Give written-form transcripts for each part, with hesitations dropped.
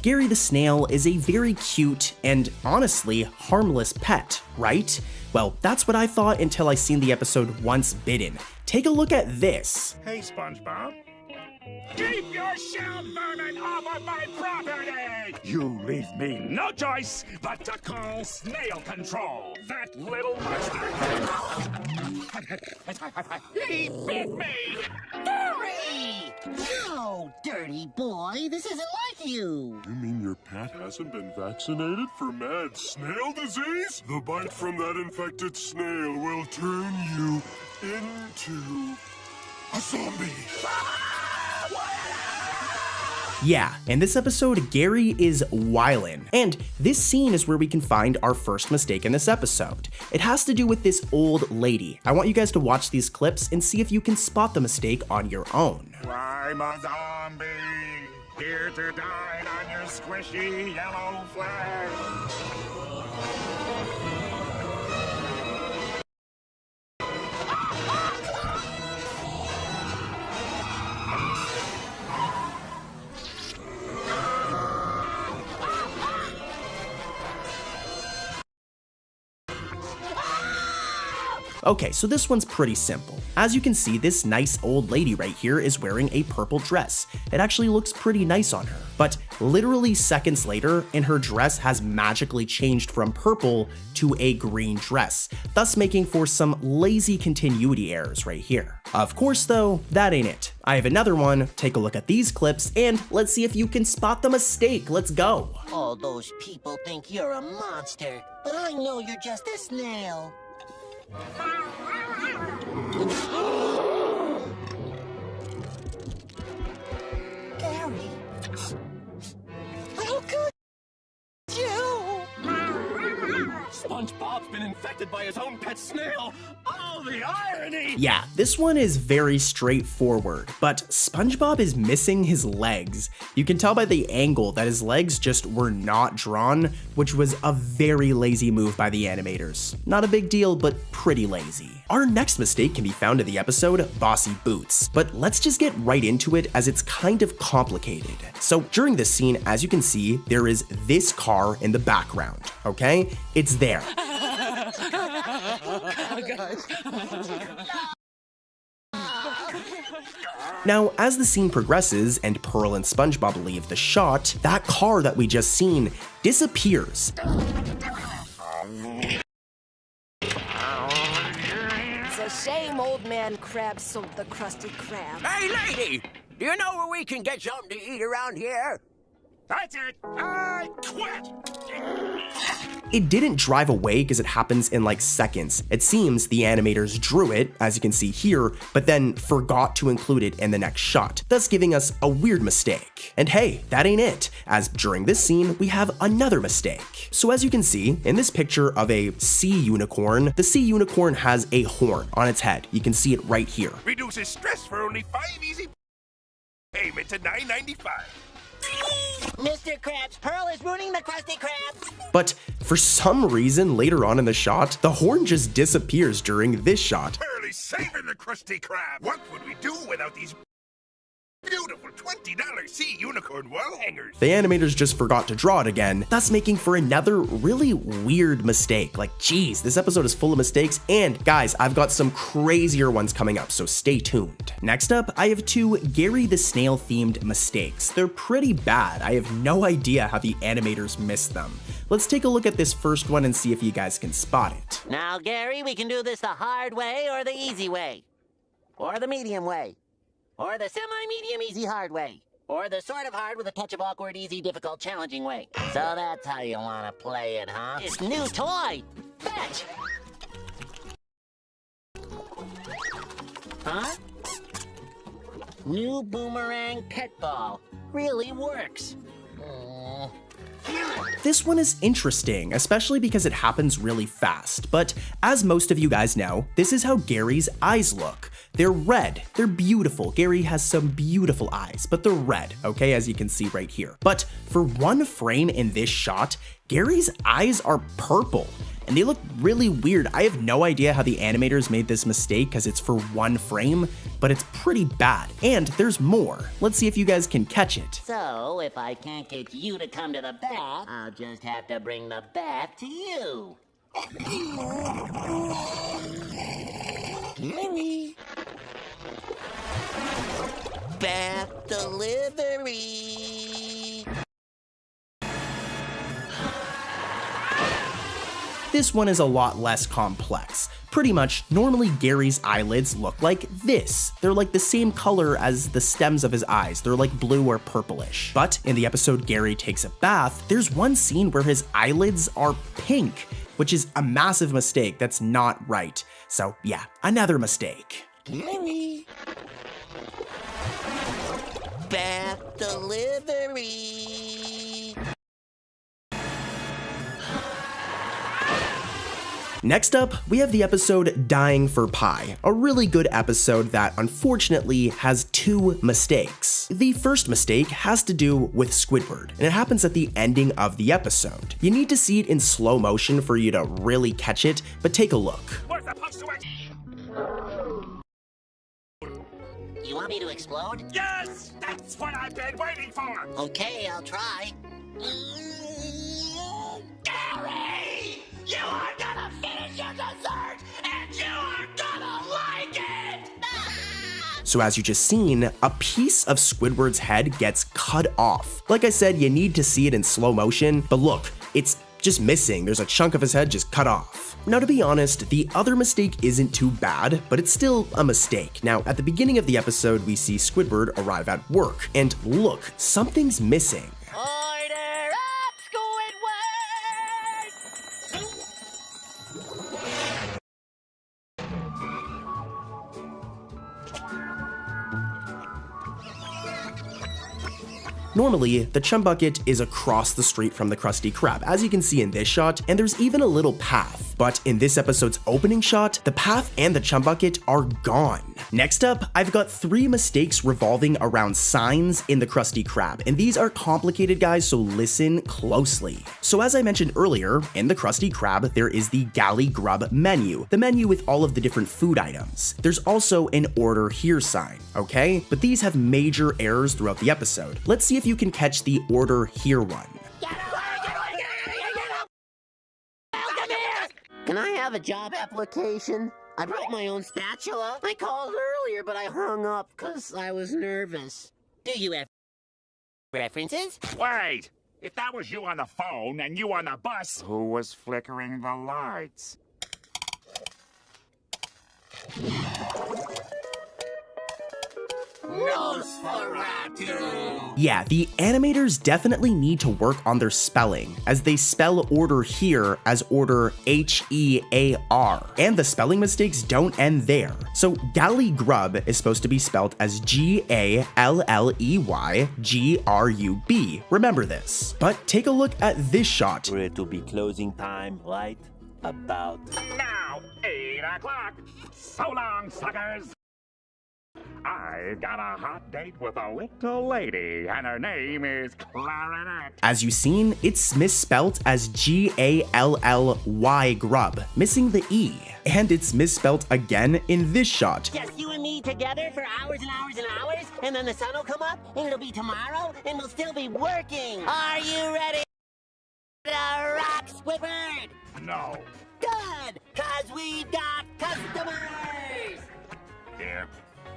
Gary the snail is a very cute and honestly harmless pet, right? Well, that's what I thought until I seen the episode Once Bidden. Take a look at this. Hey, SpongeBob. Keep your shell vermin off of my property! You leave me no choice but to call snail control. That little monster. He bit me! Gary! No, dirty boy, this isn't like you. You mean your pet hasn't been vaccinated for mad snail disease? The bite from that infected snail will turn you into a zombie. Yeah, in this episode, Gary is wildin', and this scene is where we can find our first mistake in this episode. It has to do with this old lady. I want you guys to watch these clips and see if you can spot the mistake on your own. I'm a zombie, here to dine on your squishy yellow flesh. Okay, so this one's pretty simple. As you can see, this nice old lady right here is wearing a purple dress. It actually looks pretty nice on her. But literally seconds later, and her dress has magically changed from purple to a green dress, thus making for some lazy continuity errors right here. Of course though, that ain't it. I have another one. Take a look at these clips and let's see if you can spot the mistake. Let's go. All those people think you're a monster, but I know you're just a snail. Gary, how could you? SpongeBob's been infected by his own pet snail. Oh, the irony! Yeah, this one is very straightforward, but SpongeBob is missing his legs. You can tell by the angle that his legs just were not drawn, which was a very lazy move by the animators. Not a big deal, but pretty lazy. Our next mistake can be found in the episode Bossy Boots, but let's just get right into it as it's kind of complicated. So during this scene, as you can see, there is this car in the background, okay? It's there. Now, as the scene progresses and Pearl and SpongeBob leave the shot, that car that we just seen disappears. It's a shame old man Crab sold the Krusty Krab. Hey, lady! Do you know where we can get something to eat around here? That's it! I quit! It didn't drive away because it happens in like seconds. It seems the animators drew it, as you can see here, but then forgot to include it in the next shot, thus giving us a weird mistake. And hey, that ain't it, as during this scene, we have another mistake. So as you can see, in this picture of a sea unicorn, the sea unicorn has a horn on its head. You can see it right here. Reduces stress for only 5 easy payment to $9.95. Mr. Krabs, Pearl is ruining the Krusty Krab. But for some reason, later on in the shot, the horn just disappears during this shot. Barely saving the Krusty Krab. What would we do without these beautiful $20 sea unicorn wall hangers? The animators just forgot to draw it again, thus making for another really weird mistake. Like, geez, this episode is full of mistakes, and guys, I've got some crazier ones coming up, so stay tuned. Next up, I have 2 Gary the Snail themed mistakes. They're pretty bad. I have no idea how the animators missed them. Let's take a look at this first one and see if you guys can spot it. Now, Gary, we can do this the hard way or the easy way. Or the medium way. Or the semi-medium easy hard way. Or the sort of hard with a touch of awkward, easy, difficult, challenging way. So that's how you want to play it, huh? It's new toy! Fetch! Huh? New boomerang pet ball. Really works. This one is interesting, especially because it happens really fast, but as most of you guys know, this is how Gary's eyes look. They're red, they're beautiful. Gary has some beautiful eyes, but they're red, okay, as you can see right here. But for one frame in this shot, Gary's eyes are purple. and they look really weird. I have no idea how the animators made this mistake because it's for 1 frame, but it's pretty bad. And there's more. Let's see if you guys can catch it. So, if I can't get you to come to the bath, I'll just have to bring the bath to you. Gary. Bath delivery. This one is a lot less complex. Pretty much, normally Gary's eyelids look like this. They're like the same color as the stems of his eyes. They're like blue or purplish. But in the episode Gary Takes a Bath, there's one scene where his eyelids are pink, which is a massive mistake. That's not right. So yeah, another mistake. Gary. Bath delivery. Next up, we have the episode Dying for Pie, a really good episode that unfortunately has 2 mistakes. The first mistake has to do with Squidward, and it happens at the ending of the episode. You need to see it in slow motion for you to really catch it, but take a look. Where's the punctuation? You want me to explode? Yes! That's what I've been waiting for! Okay, I'll try. Gary! You are gonna finish your dessert, and you are gonna like it! So as you just seen, a piece of Squidward's head gets cut off. Like I said, you need to see it in slow motion, but look, it's just missing. There's a chunk of his head just cut off. Now, to be honest, the other mistake isn't too bad, but it's still a mistake. Now, at the beginning of the episode, we see Squidward arrive at work, and look, something's missing. Order up, Squidward! Normally, the chum bucket is across the street from the Krusty Krab, as you can see in this shot, and there's even a little path. But in this episode's opening shot, the path and the chum bucket are gone. Next up, I've got 3 mistakes revolving around signs in the Krusty Krab, and these are complicated, guys, so listen closely. So as I mentioned earlier, in the Krusty Krab, there is the Galley Grub menu, the menu with all of the different food items. There's also an order here sign, okay? But these have major errors throughout the episode. Let's see if you can catch the order here one. Can I have a job application? I brought my own spatula. I called earlier, but I hung up because I was nervous. Do you have references? Wait! If that was you on the phone and you on the bus, who was flickering the lights? Nosferatu! Yeah, the animators definitely need to work on their spelling, as they spell order here as order H-E-A-R, and the spelling mistakes don't end there. So Galley Grub is supposed to be spelled as G-A-L-L-E-Y-G-R-U-B. Remember this. But take a look at this shot. For it to be closing time, right? About Now, 8 o'clock. So long, suckers. I got a hot date with a little lady, and her name is Clarinet. As you've seen, it's misspelt as G-A-L-L-Y Grub, missing the E. And it's misspelt again in this shot. Just you and me together for hours and hours and hours, and then the sun will come up, and it'll be tomorrow, and we'll still be working. Are you ready to rock, Squidward? No. Good, cause we've got customers. Here,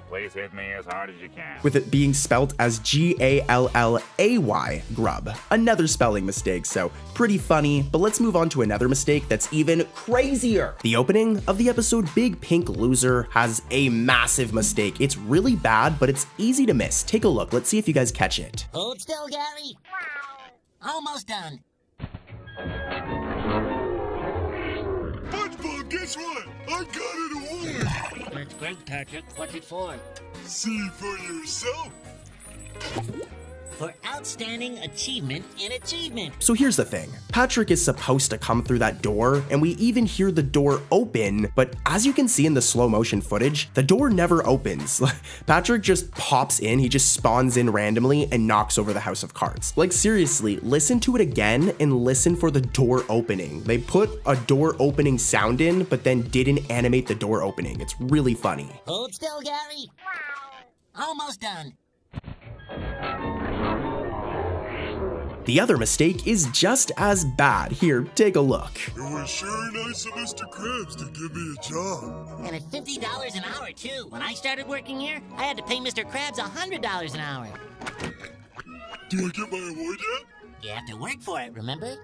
please hit me as hard as you can. With it being spelt as G-A-L-L-A-Y Grub. Another spelling mistake, so pretty funny, but let's move on to another mistake that's even crazier. The opening of the episode Big Pink Loser has a massive mistake. It's really bad, but it's easy to miss. Take a look, let's see if you guys catch it. Hold still, Gary. Almost done. SpongeBob, guess what? I got an award! That's great, Patrick. What's it for? See for yourself. for outstanding achievement in achievement. So here's the thing. Patrick is supposed to come through that door, and we even hear the door open, but as you can see in the slow motion footage, the door never opens. Patrick just pops in, he just spawns in randomly and knocks over the house of cards. Like seriously, listen to it again and listen for the door opening. They put a door opening sound in, but then didn't animate the door opening. It's really funny. Hold still, Gary. Almost done. The other mistake is just as bad. Here, take a look. It was sure nice of Mr. Krabs to give me a job. And at $50 an hour, too. When I started working here, I had to pay Mr. Krabs $100 an hour. Do I get my award yet? You have to work for it, remember?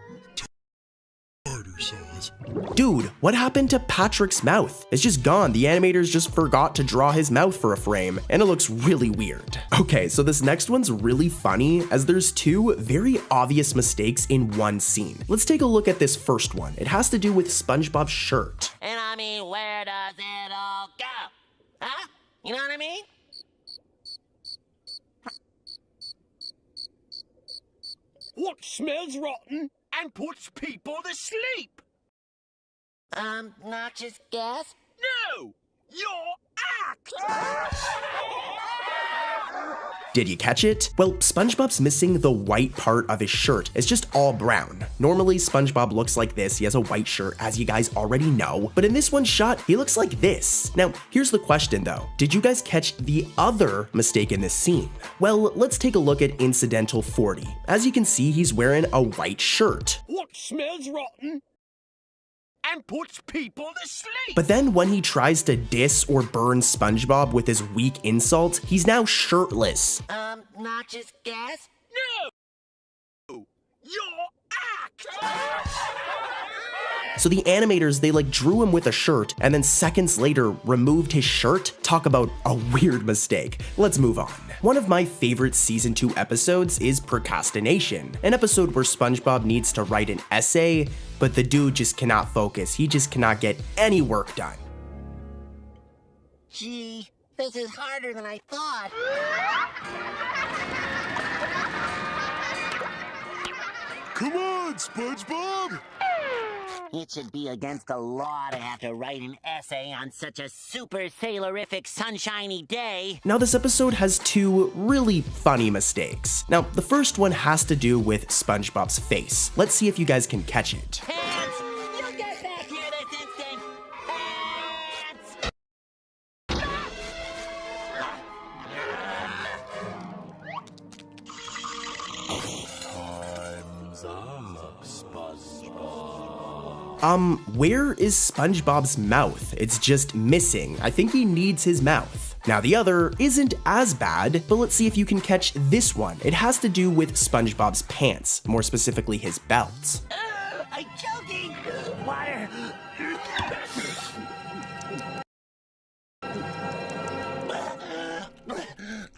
Harder saws. Dude, what happened to Patrick's mouth? It's just gone. The animators just forgot to draw his mouth for a frame, and it looks really weird. Okay, so this next one's really funny, as there's two very obvious mistakes in one scene. Let's take a look at this first one. It has to do with SpongeBob's shirt. And I mean, where does it all go? Huh? You know what I mean? What smells rotten and puts people to sleep? Noxious gas? No! Your act! Did you catch it? Well, SpongeBob's missing the white part of his shirt. It's just all brown. Normally, SpongeBob looks like this. He has a white shirt, as you guys already know. But in this one shot, he looks like this. Now, here's the question though. Did you guys catch the other mistake in this scene? Well, let's take a look at Incidental 40. As you can see, he's wearing a white shirt. What smells rotten and puts people to sleep? But then when he tries to diss or burn SpongeBob with his weak insults, he's now shirtless. Noxious gas? No! Your act! So the animators, they like drew him with a shirt and then seconds later removed his shirt. Talk about a weird mistake. Let's move on. One of my favorite season 2 episodes is Procrastination, an episode where SpongeBob needs to write an essay, but the dude just cannot focus. He just cannot get any work done. Gee, this is harder than I thought. Come on, SpongeBob! It should be against the law to have to write an essay on such a super sailorific sunshiny day. Now this episode has two really funny mistakes. Now the first one has to do with SpongeBob's face. Let's see if you guys can catch it. Hands! You get back here this instant! Hands! Time's up, SpongeBob. Where is SpongeBob's mouth? It's just missing. I think he needs his mouth. Now the other isn't as bad, but let's see if you can catch this one. It has to do with SpongeBob's pants, more specifically his belt. I'm choking! Water!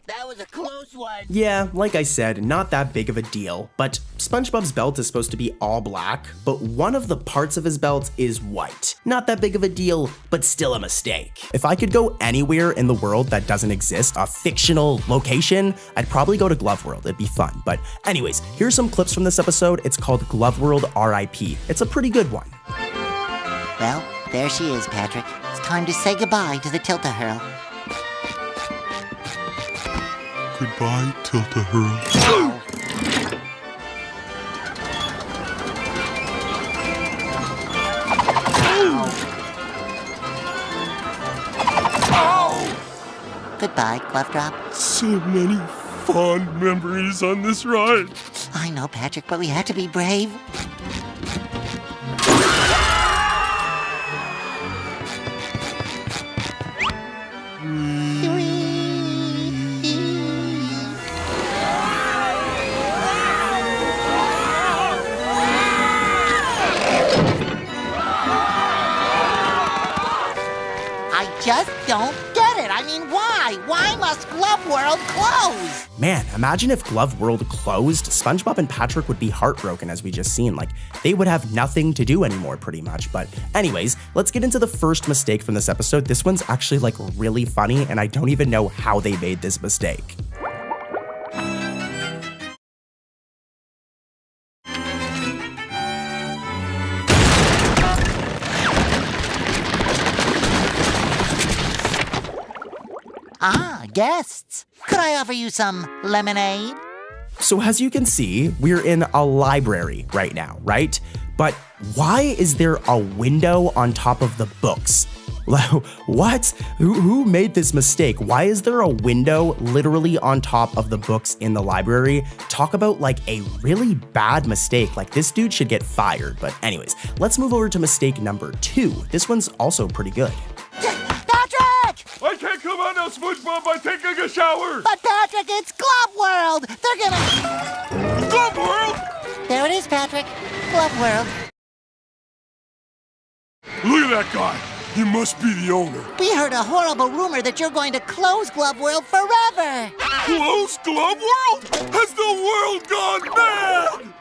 That was a close one. Yeah, like I said, not that big of a deal, but SpongeBob's belt is supposed to be all black, but one of the parts of his belt is white. Not that big of a deal, but still a mistake. If I could go anywhere in the world that doesn't exist, a fictional location, I'd probably go to Glove World. It'd be fun. But anyways, here's some clips from this episode. It's called Glove World R.I.P. It's a pretty good one. Well, there she is, Patrick. It's time to say goodbye to the Tilt-A-Hurl. Goodbye, Tilt-A-Hurl. Goodbye, Glove Drop. So many fond memories on this ride. I know, Patrick, but we had to be brave. I just don't get it. I mean, why? Why must Glove World close? Man, imagine if Glove World closed. SpongeBob and Patrick would be heartbroken, as we just seen. Like, they would have nothing to do anymore, pretty much. But anyways, let's get into the first mistake from this episode. This one's actually, like, really funny, and I don't even know how they made this mistake. Ah, guests. Could I offer you some lemonade? So as you can see, we're in a library right now, right? But why is there a window on top of the books? What? Who made this mistake? Why is there a window literally on top of the books in the library? Talk about like a really bad mistake. Like this dude should get fired. But anyways, let's move over to mistake number 2. This one's also pretty good. Patrick! I can't come out now, SpongeBob, by taking a shower! But Patrick, it's Glove World! They're gonna... Glove World! There it is, Patrick. Glove World. Look at that guy! He must be the owner. We heard a horrible rumor that you're going to close Glove World forever. Close Glove World? Has the world gone mad?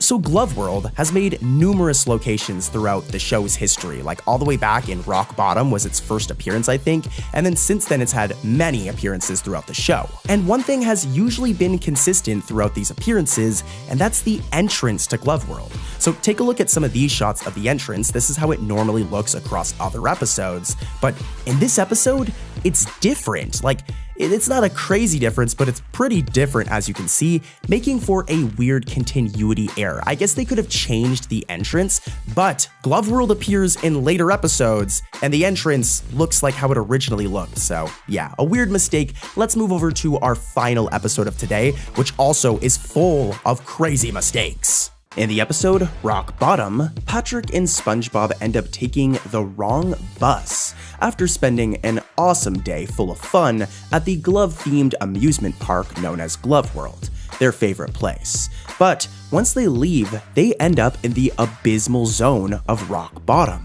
So Glove World has made numerous locations throughout the show's history, like all the way back in Rock Bottom was its first appearance, I think, and then since then it's had many appearances throughout the show. And one thing has usually been consistent throughout these appearances, and that's the entrance to Glove World. So take a look at some of these shots of the entrance. This is how it normally looks across other episodes, but in this episode, it's different. Like, it's not a crazy difference, but it's pretty different as you can see, making for a weird continuity error. I guess they could have changed the entrance, but Glove World appears in later episodes, and the entrance looks like how it originally looked. So yeah, a weird mistake. Let's move over to our final episode of today, which also is full of crazy mistakes. In the episode Rock Bottom, Patrick and SpongeBob end up taking the wrong bus after spending an awesome day full of fun at the glove-themed amusement park known as Glove World, their favorite place. But once they leave, they end up in the abysmal zone of Rock Bottom.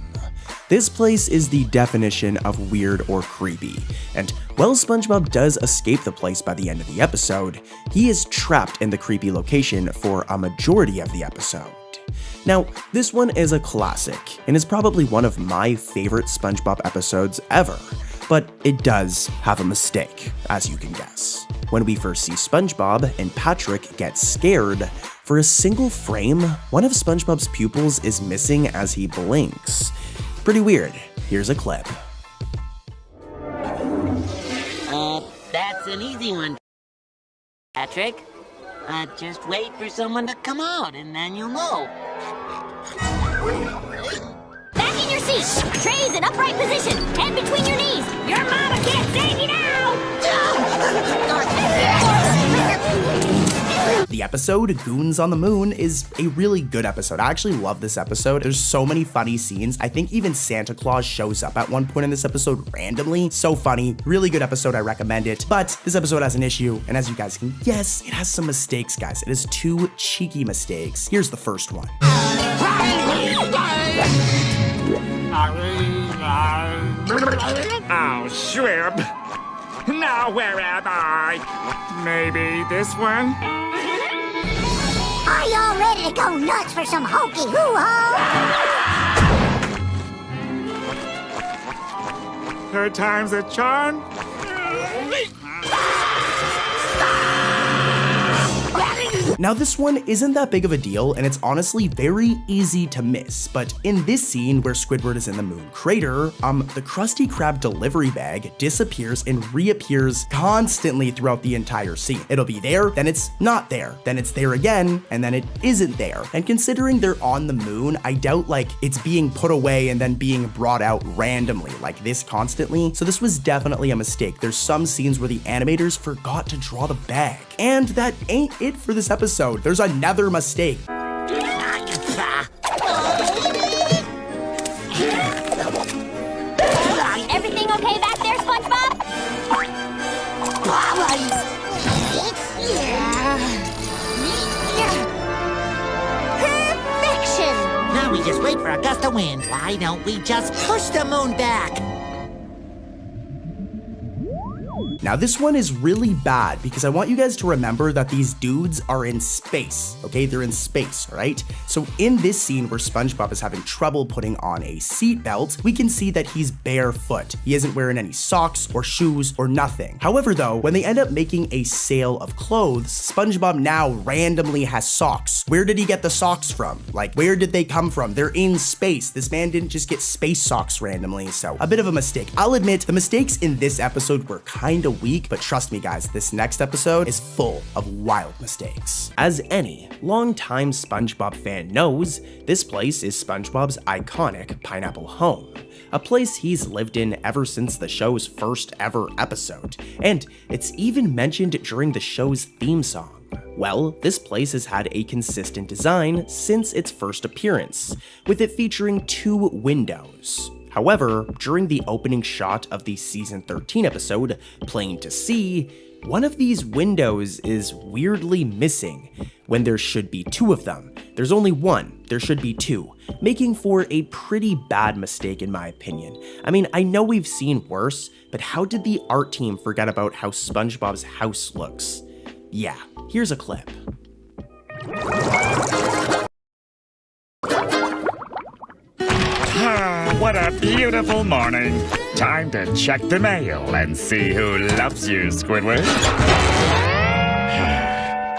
This place is the definition of weird or creepy, and while SpongeBob does escape the place by the end of the episode, he is trapped in the creepy location for a majority of the episode. Now, this one is a classic, and is probably one of my favorite SpongeBob episodes ever, but it does have a mistake, as you can guess. When we first see SpongeBob and Patrick get scared, for a single frame, one of SpongeBob's pupils is missing as he blinks. Pretty weird. Here's a clip. That's an easy one, Patrick. Just wait for someone to come out, and then you'll know. Back in your seat. Trays in upright position. Head between your knees. Your mama can't save you now. The episode Goons on the Moon is a really good episode. I actually love this episode. There's so many funny scenes. I think even Santa Claus shows up at one point in this episode randomly. So funny. Really good episode. I recommend it. But this episode has an issue, and as you guys can guess, it has some mistakes, guys. It has 2 cheeky mistakes. Here's the first one. Oh, shrimp. Now where am I? Maybe this one? Are y'all ready to go nuts for some hokey hoo-ho? Third time's a charm? Now this one isn't that big of a deal, and it's honestly very easy to miss, but in this scene where Squidward is in the moon crater, the Krusty Krab delivery bag disappears and reappears constantly throughout the entire scene. It'll be there, then it's not there, then it's there again, and then it isn't there. And considering they're on the moon, I doubt like it's being put away and then being brought out randomly like this constantly, so this was definitely a mistake. There's some scenes where the animators forgot to draw the bag. And that ain't it for this episode. There's another mistake. Everything okay back there, SpongeBob? Perfection! Now we just wait for a gust of wind. Why don't we just push the moon back? Now this one is really bad because I want you guys to remember that these dudes are in space, okay? They're in space, right? So in this scene where SpongeBob is having trouble putting on a seatbelt, we can see that he's barefoot. He isn't wearing any socks or shoes or nothing. However though, when they end up making a sale of clothes, SpongeBob now randomly has socks. Where did he get the socks from? Like, where did they come from? They're in space. This man didn't just get space socks randomly, so a bit of a mistake. I'll admit, the mistakes in this episode were kinda weak, but trust me guys, this next episode is full of wild mistakes. As any longtime SpongeBob fan knows, this place is SpongeBob's iconic pineapple home, a place he's lived in ever since the show's first ever episode, and it's even mentioned during the show's theme song. Well, this place has had a consistent design since its first appearance, with it featuring 2 windows. However, during the opening shot of the season 13 episode, Plain to See, one of these windows is weirdly missing when there should be 2 of them. There's only one, there should be 2, making for a pretty bad mistake in my opinion. I mean, I know we've seen worse, but how did the art team forget about how SpongeBob's house looks? Yeah, here's a clip. What a beautiful morning. Time to check the mail and see who loves you, Squidward.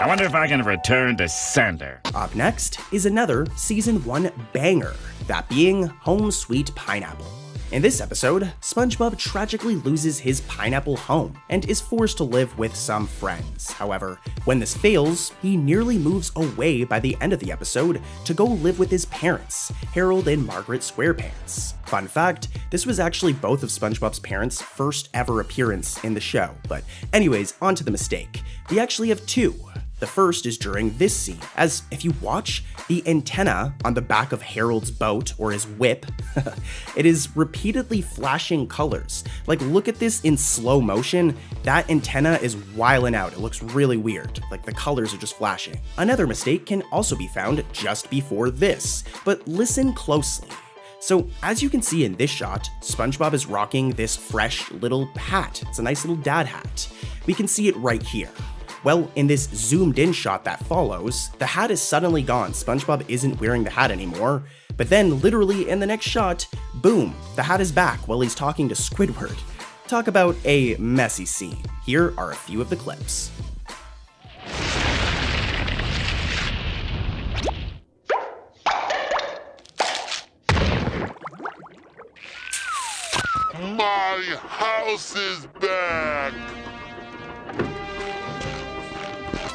I wonder if I can return to sender. Up next is another season 1 banger, that being Home Sweet Pineapple. In this episode, SpongeBob tragically loses his pineapple home and is forced to live with some friends. However, when this fails, he nearly moves away by the end of the episode to go live with his parents, Harold and Margaret Squarepants. Fun fact, this was actually both of SpongeBob's parents' first ever appearance in the show. But anyways, on to the mistake. We actually have 2. The first is during this scene, as if you watch the antenna on the back of Harold's boat, or his whip, it is repeatedly flashing colors. Like, look at this in slow motion, that antenna is wilding out, it looks really weird, like the colors are just flashing. Another mistake can also be found just before this, but listen closely. So as you can see in this shot, SpongeBob is rocking this fresh little hat. It's a nice little dad hat. We can see it right here. Well, in this zoomed in shot that follows, the hat is suddenly gone. SpongeBob isn't wearing the hat anymore. But then literally in the next shot, boom, the hat is back while he's talking to Squidward. Talk about a messy scene. Here are a few of the clips. My house is back!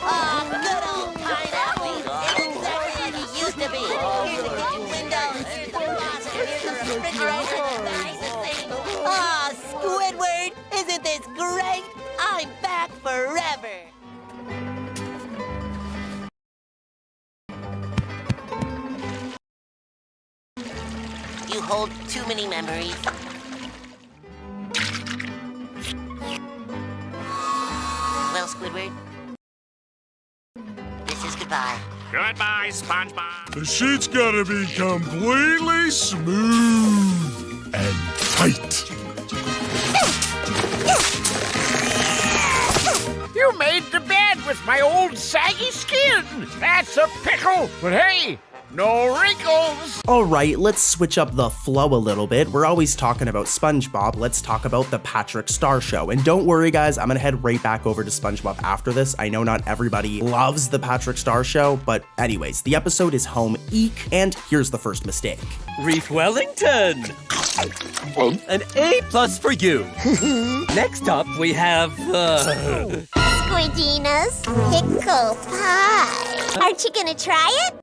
Oh, good old pineapple! It's exactly like it used to be! Here's the kitchen windows, here's the closet, here's the refrigerator, the nicest thing! Oh, Squidward! Isn't this great? I'm back forever! You hold too many memories. Well, Squidward, this is goodbye. Goodbye, SpongeBob. The sheet's gotta be completely smooth and tight. You made the bed with my old saggy skin. That's a pickle. But hey, no wrinkles. Alright, let's switch up the flow a little bit. We're always talking about SpongeBob, let's talk about the Patrick Star Show. And don't worry guys, I'm gonna head right back over to SpongeBob after this. I know not everybody loves the Patrick Star Show, but anyways, the episode is home eek, and here's the first mistake. Reef Wellington! An A+ for you! Next up, we have, Squidina's pickle pie. Aren't you gonna try it?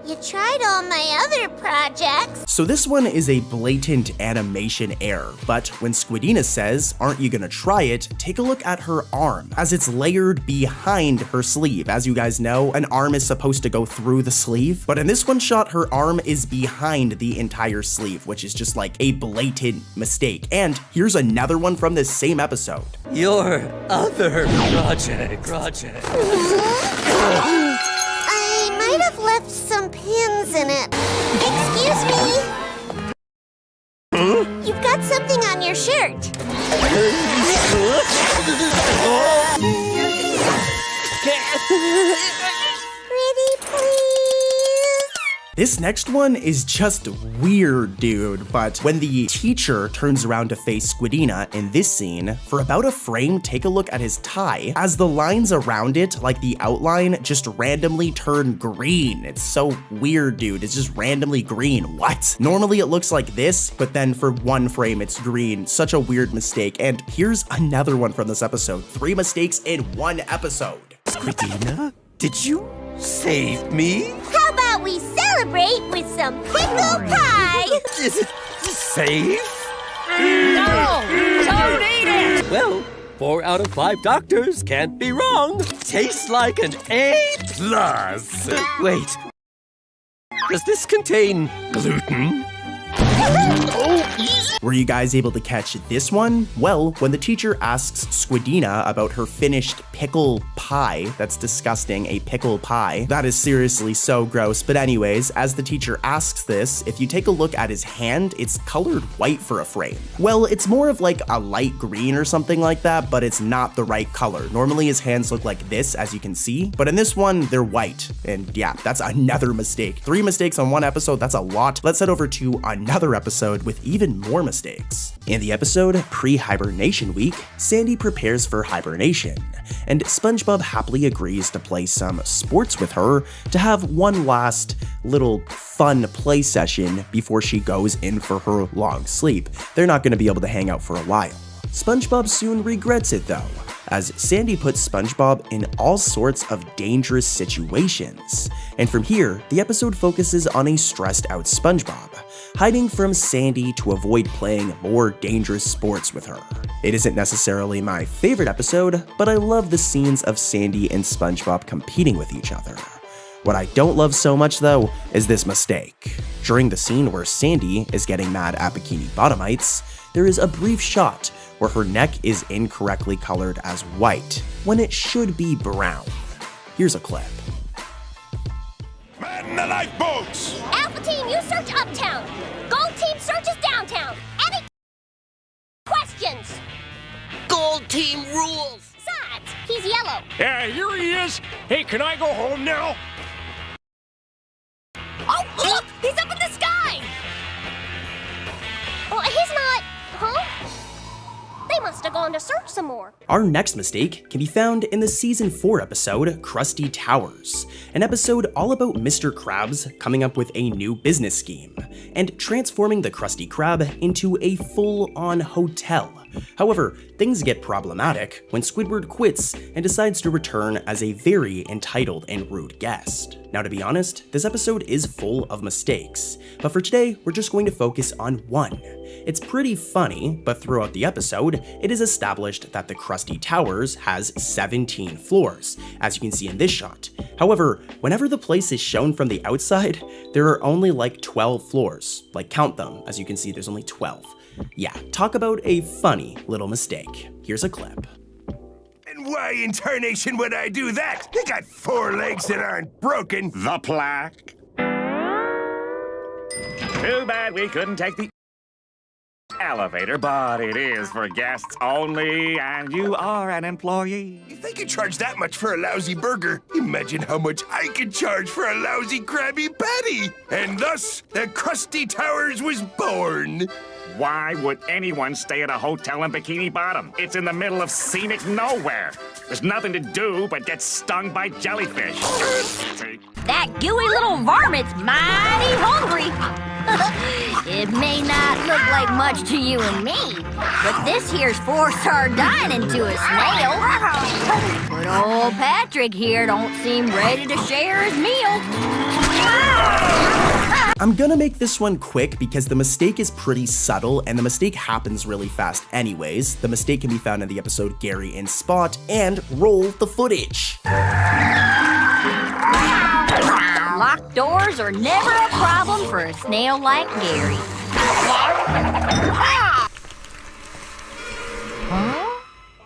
You tried all my other projects. So this one is a blatant animation error, but when Squidina says, aren't you gonna try it, take a look at her arm, as it's layered behind her sleeve. As you guys know, an arm is supposed to go through the sleeve, but in this one shot, her arm is behind the entire sleeve, which is just like a blatant mistake. And here's another one from this same episode. your other project. I might have left some pins in it. Excuse me. You've got something on your shirt. Pretty please? This next one is just weird, dude, but when the teacher turns around to face Squidina in this scene, for about a frame, take a look at his tie, as the lines around it, like the outline, just randomly turn green. It's so weird, dude. It's just randomly green. What? Normally it looks like this, but then for one frame, it's green. Such a weird mistake. And here's another one from this episode. 3 mistakes in 1 episode. Squidina, did you save me? How about we celebrate with some pickle pie? Is it safe? No! Don't eat it! Well, 4 out of 5 doctors can't be wrong. Tastes like an A+. Wait, does this contain gluten? Were you guys able to catch this one? Well, when the teacher asks Squidina about her finished pickle pie, that's disgusting, a pickle pie. That is seriously so gross. But anyways, as the teacher asks this, if you take a look at his hand, it's colored white for a frame. Well, it's more of like a light green or something like that, but it's not the right color. Normally his hands look like this, as you can see, but in this one, they're white. And yeah, that's another mistake. 3 mistakes on 1 episode, that's a lot. Let's head over to another episode with even more mistakes. In the episode Prehibernation Week, Sandy prepares for hibernation, and SpongeBob happily agrees to play some sports with her to have one last little fun play session before she goes in for her long sleep. They're not going to be able to hang out for a while. SpongeBob soon regrets it though, as Sandy puts SpongeBob in all sorts of dangerous situations. And from here, the episode focuses on a stressed out SpongeBob, hiding from Sandy to avoid playing more dangerous sports with her. It isn't necessarily my favorite episode, but I love the scenes of Sandy and SpongeBob competing with each other. What I don't love so much though is this mistake. During the scene where Sandy is getting mad at Bikini Bottomites, there is a brief shot where her neck is incorrectly colored as white, when it should be brown. Here's a clip. Man the lifeboats! Alpha Team, you search uptown. Gold Team searches downtown. Any questions? Gold team rules! Besides, he's yellow. Yeah, here he is. Hey, can I go home now? Oh, look! He's up in the sky! Well, he's not... Huh? They must have gone to search some more. Our next mistake can be found in the Season 4 episode, Crusty Towers, an episode all about Mr. Krabs coming up with a new business scheme, and transforming the Krusty Krab into a full-on hotel. However, things get problematic when Squidward quits and decides to return as a very entitled and rude guest. Now, to be honest, this episode is full of mistakes, but for today, we're just going to focus on one. It's pretty funny, but throughout the episode, it is established that the Crusty Towers has 17 floors, as you can see in this shot. However, whenever the place is shown from the outside, there are only like 12 floors. Like, count them, as you can see, there's only 12. Yeah, talk about a funny little mistake. Here's a clip. And why in tarnation would I do that? They got 4 legs that aren't broken. The plaque. Too bad we couldn't take the elevator, but it is for guests only, and you are an employee. If they could charge that much for a lousy burger, imagine how much I could charge for a lousy Krabby Patty. And thus, the Crusty Towers was born. Why would anyone stay at a hotel in Bikini Bottom? It's in the middle of scenic nowhere. There's nothing to do but get stung by jellyfish. That gooey little varmint's mighty hungry. It may not look like much to you and me, but this here's 4-star dining to a snail. But old Patrick here don't seem ready to share his meal. I'm gonna make this one quick because the mistake is pretty subtle and the mistake happens really fast anyways. The mistake can be found in the episode Gary and Spot, and roll the footage. Locked doors are never a problem for a snail like Gary.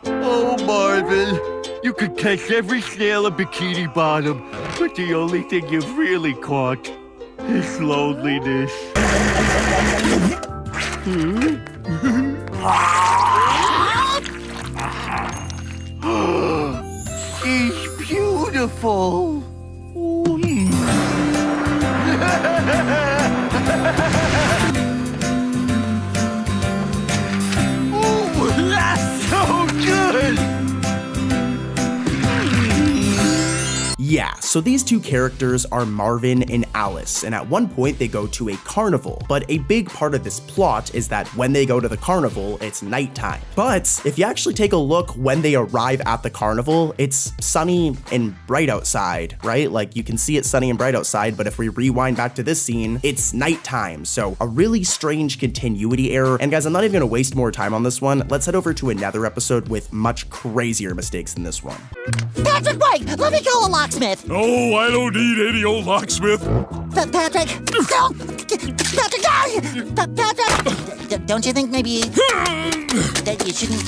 Oh, Marvin, you could catch every snail in Bikini Bottom, but the only thing you've really caught is loneliness. He's beautiful. Oh, that's so good. Yeah, so these two characters are Marvin and Alice, and at one point they go to a carnival. But a big part of this plot is that when they go to the carnival, it's nighttime. But if you actually take a look when they arrive at the carnival, it's sunny and bright outside, right? Like you can see it's sunny and bright outside, but if we rewind back to this scene, it's nighttime. So a really strange continuity error. And guys, I'm not even gonna waste more time on this one. Let's head over to another episode with much crazier mistakes than this one. Patrick, wait! Let me call a locksmith! Oh, I don't need any old locksmith. Patrick! Patrick, Patrick! Don't you think maybe that you shouldn't...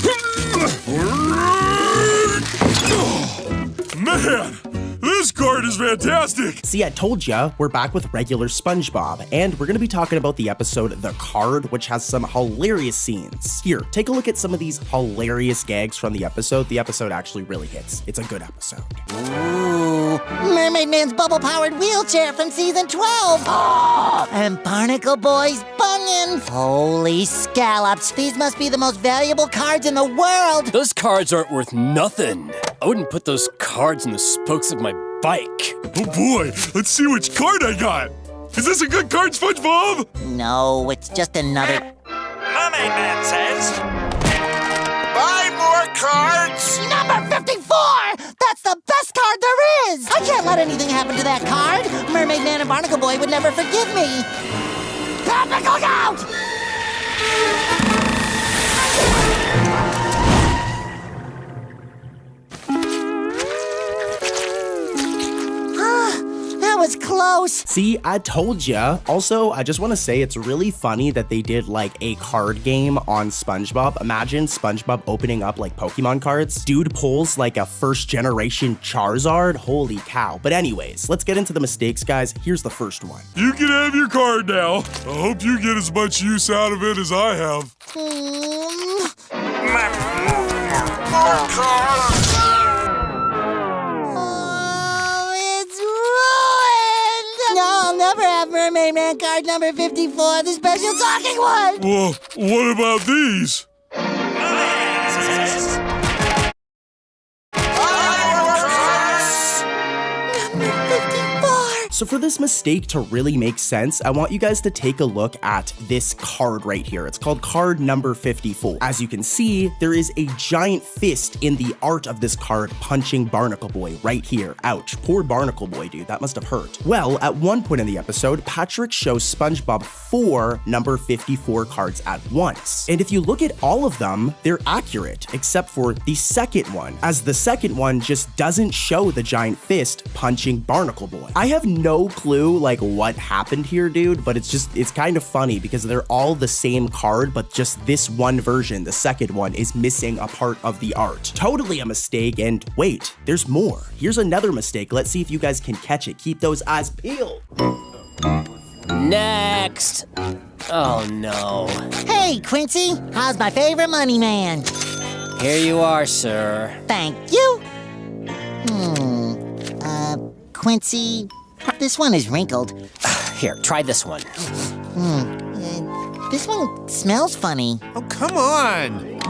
Man, this card is fantastic! See, I told ya, we're back with regular SpongeBob, and we're gonna be talking about the episode The Card, which has some hilarious scenes. Here, take a look at some of these hilarious gags from the episode. The episode actually really hits. It's a good episode. Ooh, Mermaid Man's bubble-powered wheelchair from season 12! Oh, and Barnacle Boy's bunion! Holy scallops, these must be the most valuable cards in the world! Those cards aren't worth nothing. I wouldn't put those cards in the spokes of my bike. Oh boy, let's see which card I got. Is this a good card, SpongeBob? No, it's just another... Mermaid Man says... Buy more cards! Number 54! That's the best card there is! I can't let anything happen to that card! Mermaid Man and Barnacle Boy would never forgive me! Patrick, look out! That was close. See, I told ya. Also, I just want to say it's really funny that they did like a card game on SpongeBob. Imagine SpongeBob opening up like Pokemon cards. Dude pulls like a first generation Charizard. Holy cow. But anyways, let's get into the mistakes, guys. Here's the first one. You can have your card now. I hope you get as much use out of it as I have. More cards! No, I'll never have Mermaid Man card number 54, the special talking one! Well, what about these? So for this mistake to really make sense, I want you guys to take a look at this card right here. It's called card number 54. As you can see, there is a giant fist in the art of this card punching Barnacle Boy right here. Ouch, poor Barnacle Boy, dude, that must have hurt. Well, at one point in the episode, Patrick shows SpongeBob 4 number 54 cards at once. And if you look at all of them, they're accurate, except for the second one, as the second one just doesn't show the giant fist punching Barnacle Boy. I have no clue like what happened here, dude, but it's kind of funny because they're all the same card, but just this one version, the second one, is missing a part of the art. Totally a mistake. And wait, there's more. Here's another mistake. Let's see if you guys can catch it. Keep those eyes peeled. Next. Oh no. Hey, Quincy, how's my favorite money man? Here you are, sir. Thank you. Quincy, this one is wrinkled. Here, try this one. This one smells funny. Oh, come on.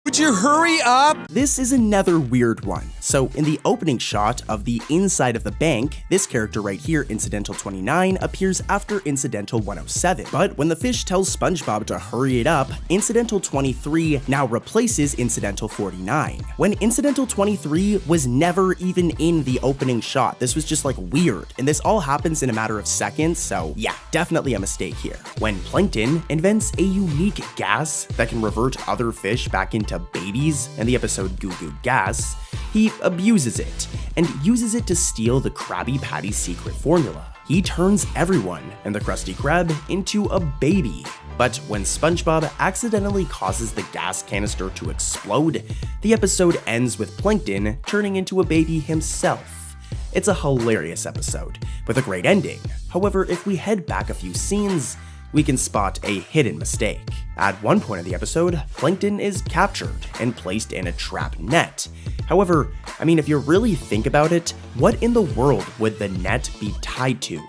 Would you hurry up? This is another weird one. So in the opening shot of the inside of the bank, this character right here, Incidental 29, appears after Incidental 107. But when the fish tells SpongeBob to hurry it up, Incidental 23 now replaces Incidental 49. When Incidental 23 was never even in the opening shot. This was just like weird. And this all happens in a matter of seconds, so yeah, definitely a mistake here. When Plankton invents a unique gas that can revert other fish back into babies in the episode Goo Goo Gas, he abuses it and uses it to steal the Krabby Patty's secret formula. He turns everyone in the Krusty Krab into a baby. But when SpongeBob accidentally causes the gas canister to explode, the episode ends with Plankton turning into a baby himself. It's a hilarious episode with a great ending. However, if we head back a few scenes, we can spot a hidden mistake. At one point of the episode, Plankton is captured and placed in a trap net. However, if you really think about it, what in the world would the net be tied to?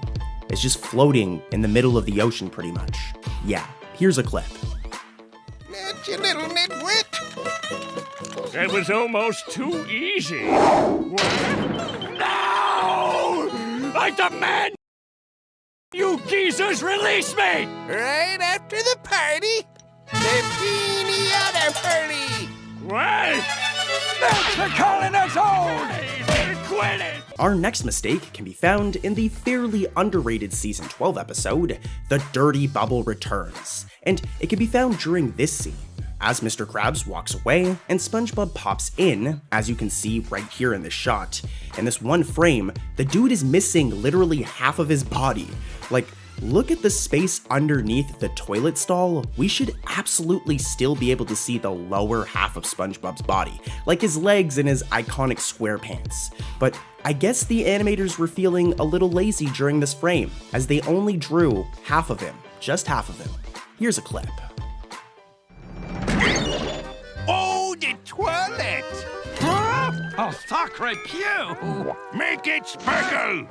It's just floating in the middle of the ocean pretty much. Yeah, here's a clip. That's a little nitwit. That was almost too easy. No! I demand you geezers release me! Right after the party, the pinata party. What? Thanks for calling us old! Quit it! Our next mistake can be found in the fairly underrated Season 12 episode, The Dirty Bubble Returns, and it can be found during this scene. As Mr. Krabs walks away and SpongeBob pops in, as you can see right here in this shot. In this one frame, the dude is missing literally half of his body. Like, look at the space underneath the toilet stall. We should absolutely still be able to see the lower half of SpongeBob's body, like his legs and his iconic square pants. But I guess the animators were feeling a little lazy during this frame, as they only drew half of him, just half of him. Here's a clip. Oh, the toilet! Huh? Oh, sacre Q! Make it sparkle!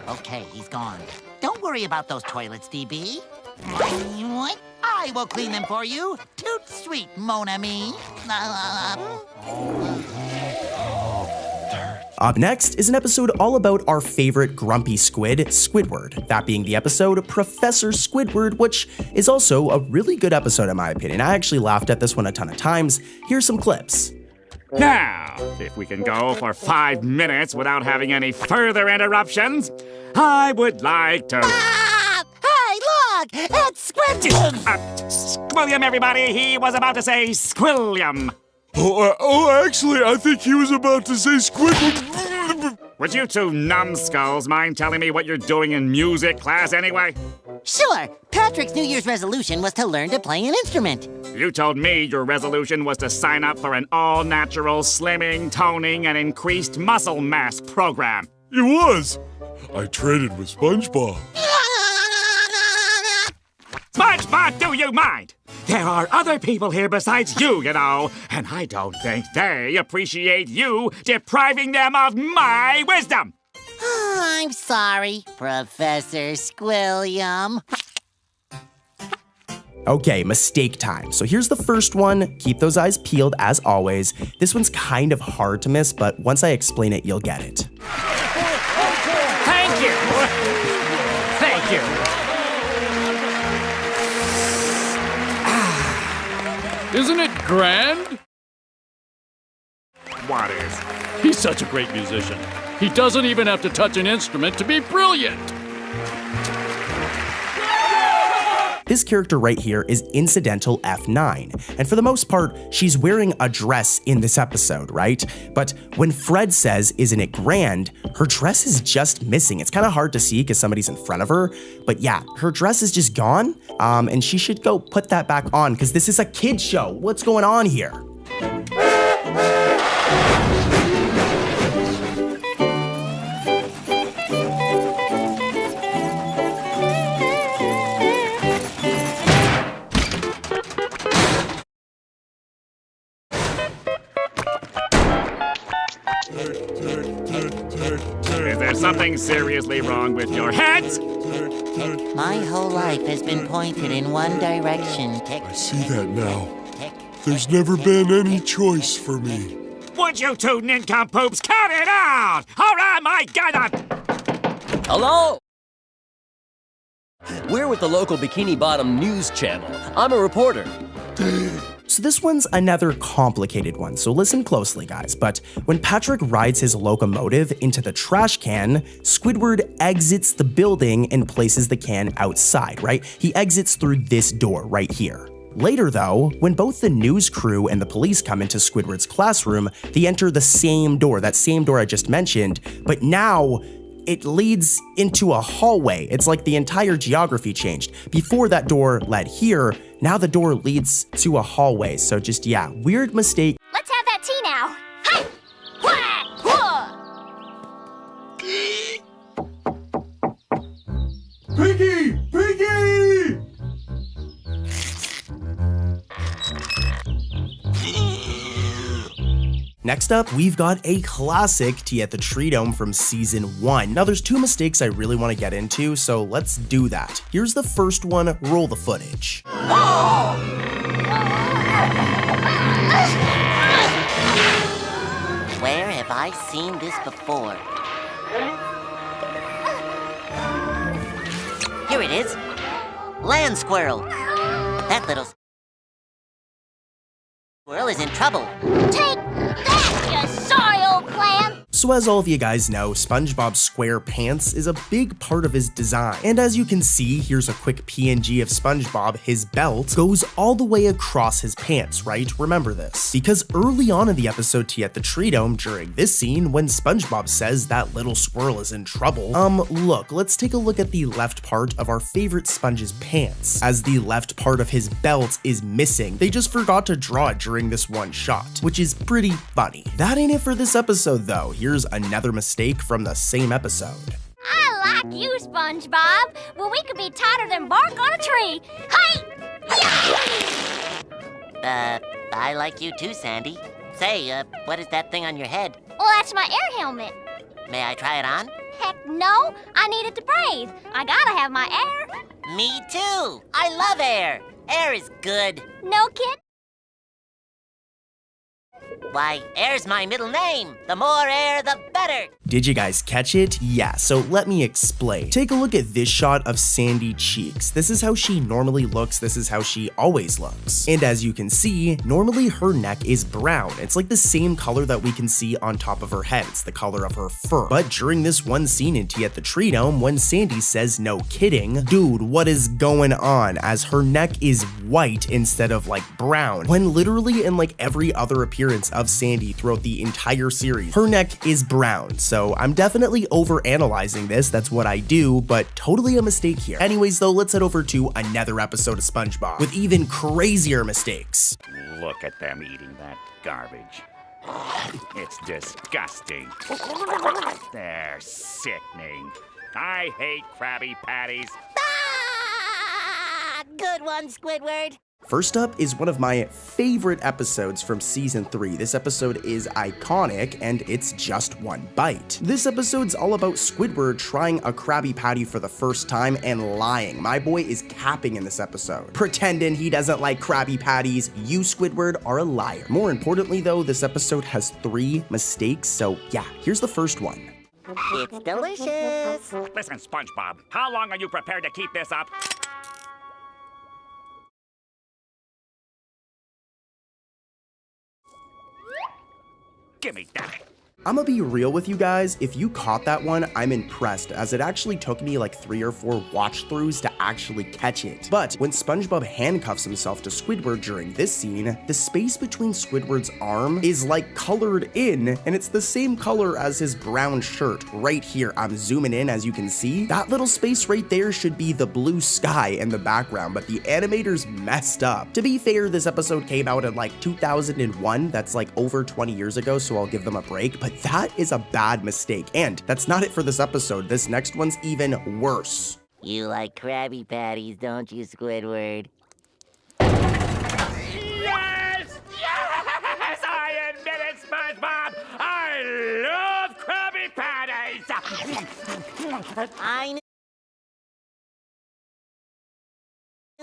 Okay, he's gone. Don't worry about those toilets, DB. What? I will clean them for you. Toot sweet, mon ami. Up next is an episode all about our favorite grumpy squid, Squidward. That being the episode Professor Squidward, which is also a really good episode in my opinion. I actually laughed at this one a ton of times. Here's some clips. Now, if we can go for 5 minutes without having any further interruptions, I would like to... Hey, look! It's Squidward! William, everybody, he was about to say Squilliam. Actually, I think he was about to say Squidward. Would you two numbskulls mind telling me what you're doing in music class anyway? Sure. Patrick's New Year's resolution was to learn to play an instrument. You told me your resolution was to sign up for an all-natural slimming, toning, and increased muscle mass program. It was. I traded with SpongeBob. SpongeBob, do you mind? There are other people here besides you, you know, and I don't think they appreciate you depriving them of my wisdom. I'm sorry, Professor Squilliam. Okay, mistake time. So here's the first one. Keep those eyes peeled as always. This one's kind of hard to miss, but once I explain it, you'll get it. Thank you! Thank you! Isn't it grand? What is? He's such a great musician. He doesn't even have to touch an instrument to be brilliant. This character right here is Incidental F9, and for the most part, she's wearing a dress in this episode, right? But when Fred says, "Isn't it grand?" her dress is just missing. It's kind of hard to see because somebody's in front of her, but yeah, her dress is just gone, and she should go put that back on because this is a kid's show. What's going on here? Is there something seriously wrong with your heads? My whole life has been pointed in one direction. Tick. I see that now. There's never been any choice for me. Would you two nincompoops cut it out? Or am I gonna... Hello? We're with the local Bikini Bottom news channel. I'm a reporter. So this one's another complicated one, so listen closely, guys. But when Patrick rides his locomotive into the trash can, Squidward exits the building and places the can outside, right? He exits through this door right here. Later though, when both the news crew and the police come into Squidward's classroom, they enter the same door, that same door I just mentioned, but now it leads into a hallway. It's like the entire geography changed. Before that door led here, now the door leads to a hallway. So just, yeah, weird mistake. Let's have that tea now. Hi! Wah! Wah! Next up, we've got a classic tea at the Tree Dome from season 1. Now there's 2 mistakes I really want to get into, so let's do that. Here's the first one, roll the footage. Where have I seen this before? Here it is. Land squirrel. That little squirrel is in trouble. Take that, you sorry old clam! So as all of you guys know, SpongeBob's square pants is a big part of his design. And as you can see, here's a quick PNG of SpongeBob, his belt goes all the way across his pants, right? Remember this. Because early on in the episode Tea at the Tree Dome, during this scene, when SpongeBob says that little squirrel is in trouble, look, let's take a look at the left part of our favorite Sponge's pants. As the left part of his belt is missing, they just forgot to draw it during this one shot, which is pretty funny. That ain't it for this episode though. Here's another mistake from the same episode. I like you, SpongeBob. Well, we could be tighter than bark on a tree. Hey! I like you too, Sandy. Say, what is that thing on your head? Well, that's my air helmet. May I try it on? Heck no, I need it to breathe. I gotta have my air. Me too. I love air. Air is good. No kid? Why, air's my middle name. The more air, the better. Did you guys catch it? Yeah, so let me explain. Take a look at this shot of Sandy cheeks. This is how she normally looks. This is how she always looks. And as you can see, normally her neck is brown. It's like the same color that we can see on top of her head. It's the color of her fur. But during this one scene in Tea at the Tree Dome, when Sandy says no kidding, dude, what is going on? As her neck is white instead of like brown. When literally in like every other appearance of Sandy throughout the entire series, her neck is brown. So I'm definitely overanalyzing this, that's what I do, but totally a mistake here. Anyways though, let's head over to another episode of SpongeBob with even crazier mistakes. Look at them eating that garbage. It's disgusting. They're sickening. I hate Krabby Patties. Ah! Good one, Squidward. First up is one of my favorite episodes from season 3. This episode is iconic and it's just one bite. This episode's all about Squidward trying a Krabby Patty for the first time and lying. My boy is capping in this episode, pretending he doesn't like Krabby Patties. You, Squidward, are a liar. More importantly though, this episode has 3 mistakes, so yeah, here's the first one. It's delicious. Listen, SpongeBob, how long are you prepared to keep this up? Give me that. I'm gonna be real with you guys, if you caught that one, I'm impressed, as it actually took me like 3 or 4 watch-throughs to actually catch it. But when SpongeBob handcuffs himself to Squidward during this scene, the space between Squidward's arm is like colored in, and it's the same color as his brown shirt right here. I'm zooming in, as you can see. That little space right there should be the blue sky in the background, but the animators messed up. To be fair, this episode came out in like 2001, that's like over 20 years ago, so I'll give them a break, but that is a bad mistake. And that's not it for this episode. This next one's even worse. You like Krabby Patties, don't you, Squidward? Yes! Yes! I admit it, SpongeBob! I love Krabby Patties! I knew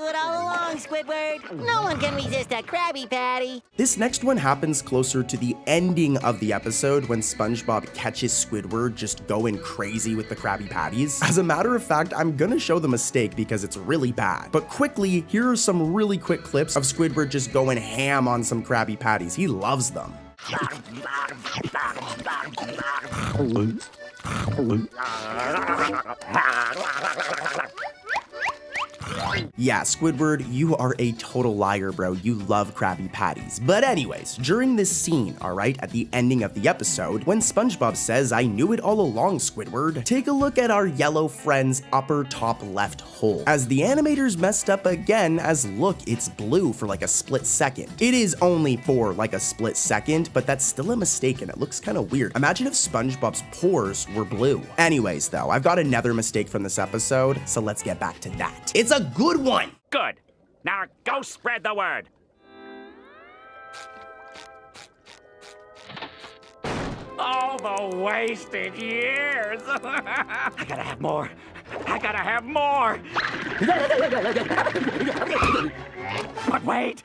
it all along, Squidward. No one can resist a Krabby Patty. This next one happens closer to the ending of the episode when SpongeBob catches Squidward just going crazy with the Krabby Patties. As a matter of fact, I'm gonna show the mistake because it's really bad. But quickly, here are some really quick clips of Squidward just going ham on some Krabby Patties. He loves them. Yeah, Squidward, you are a total liar, bro. You love Krabby Patties. But anyways, during this scene, alright, at the ending of the episode, when SpongeBob says, "I knew it all along, Squidward," take a look at our yellow friend's upper top left hole. As the animators messed up again, as look, it's blue for like a split second. It is only for like a split second, but that's still a mistake and it looks kind of weird. Imagine if SpongeBob's pores were blue. Anyways, though, I've got another mistake from this episode, so let's get back to that. It's a good one! Good. Now go spread the word. All the wasted years. I gotta have more. I gotta have more. But wait.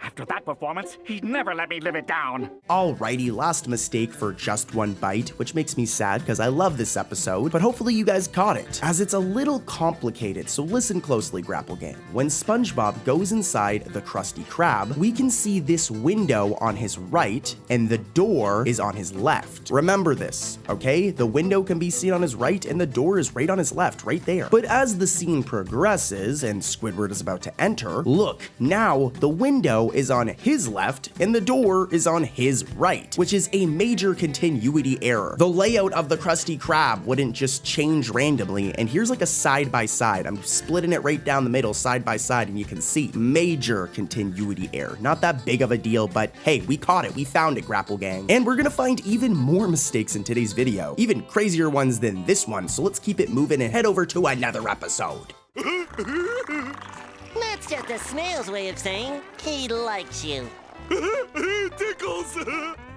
After that performance, he'd never let me live it down. Alrighty, last mistake for just one bite, which makes me sad because I love this episode, but hopefully you guys caught it, as it's a little complicated, so listen closely, Grapple Gang. When SpongeBob goes inside the Krusty Krab, we can see this window on his right, and the door is on his left. Remember this, okay? The window can be seen on his right, and the door is right on his left, right there. But as the scene progresses, and Squidward is about to enter, look, now the window is on his left and the door is on his right, which is a major continuity error. The layout of the Krusty Krab wouldn't just change randomly, and here's like a side by side. I'm splitting it right down the middle, side by side, and you can see major continuity error. Not that big of a deal, but hey, we caught it. We found it, Grapple Gang. And we're gonna find even more mistakes in today's video, even crazier ones than this one, so let's keep it moving and head over to another episode. That's just a snail's way of saying he likes you. Tickles!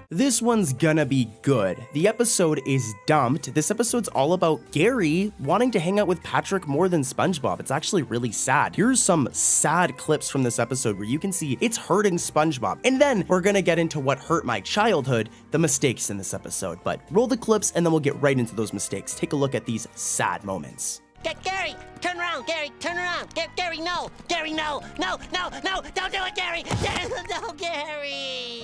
This one's gonna be good. The episode is dumped. This episode's all about Gary wanting to hang out with Patrick more than SpongeBob. It's actually really sad. Here's some sad clips from this episode where you can see it's hurting SpongeBob. And then we're gonna get into what hurt my childhood, the mistakes in this episode. But roll the clips and then we'll get right into those mistakes. Take a look at these sad moments. Gary, turn around, Gary, turn around. Gary, no. Gary, no. No, don't do it, Gary. No, Gary.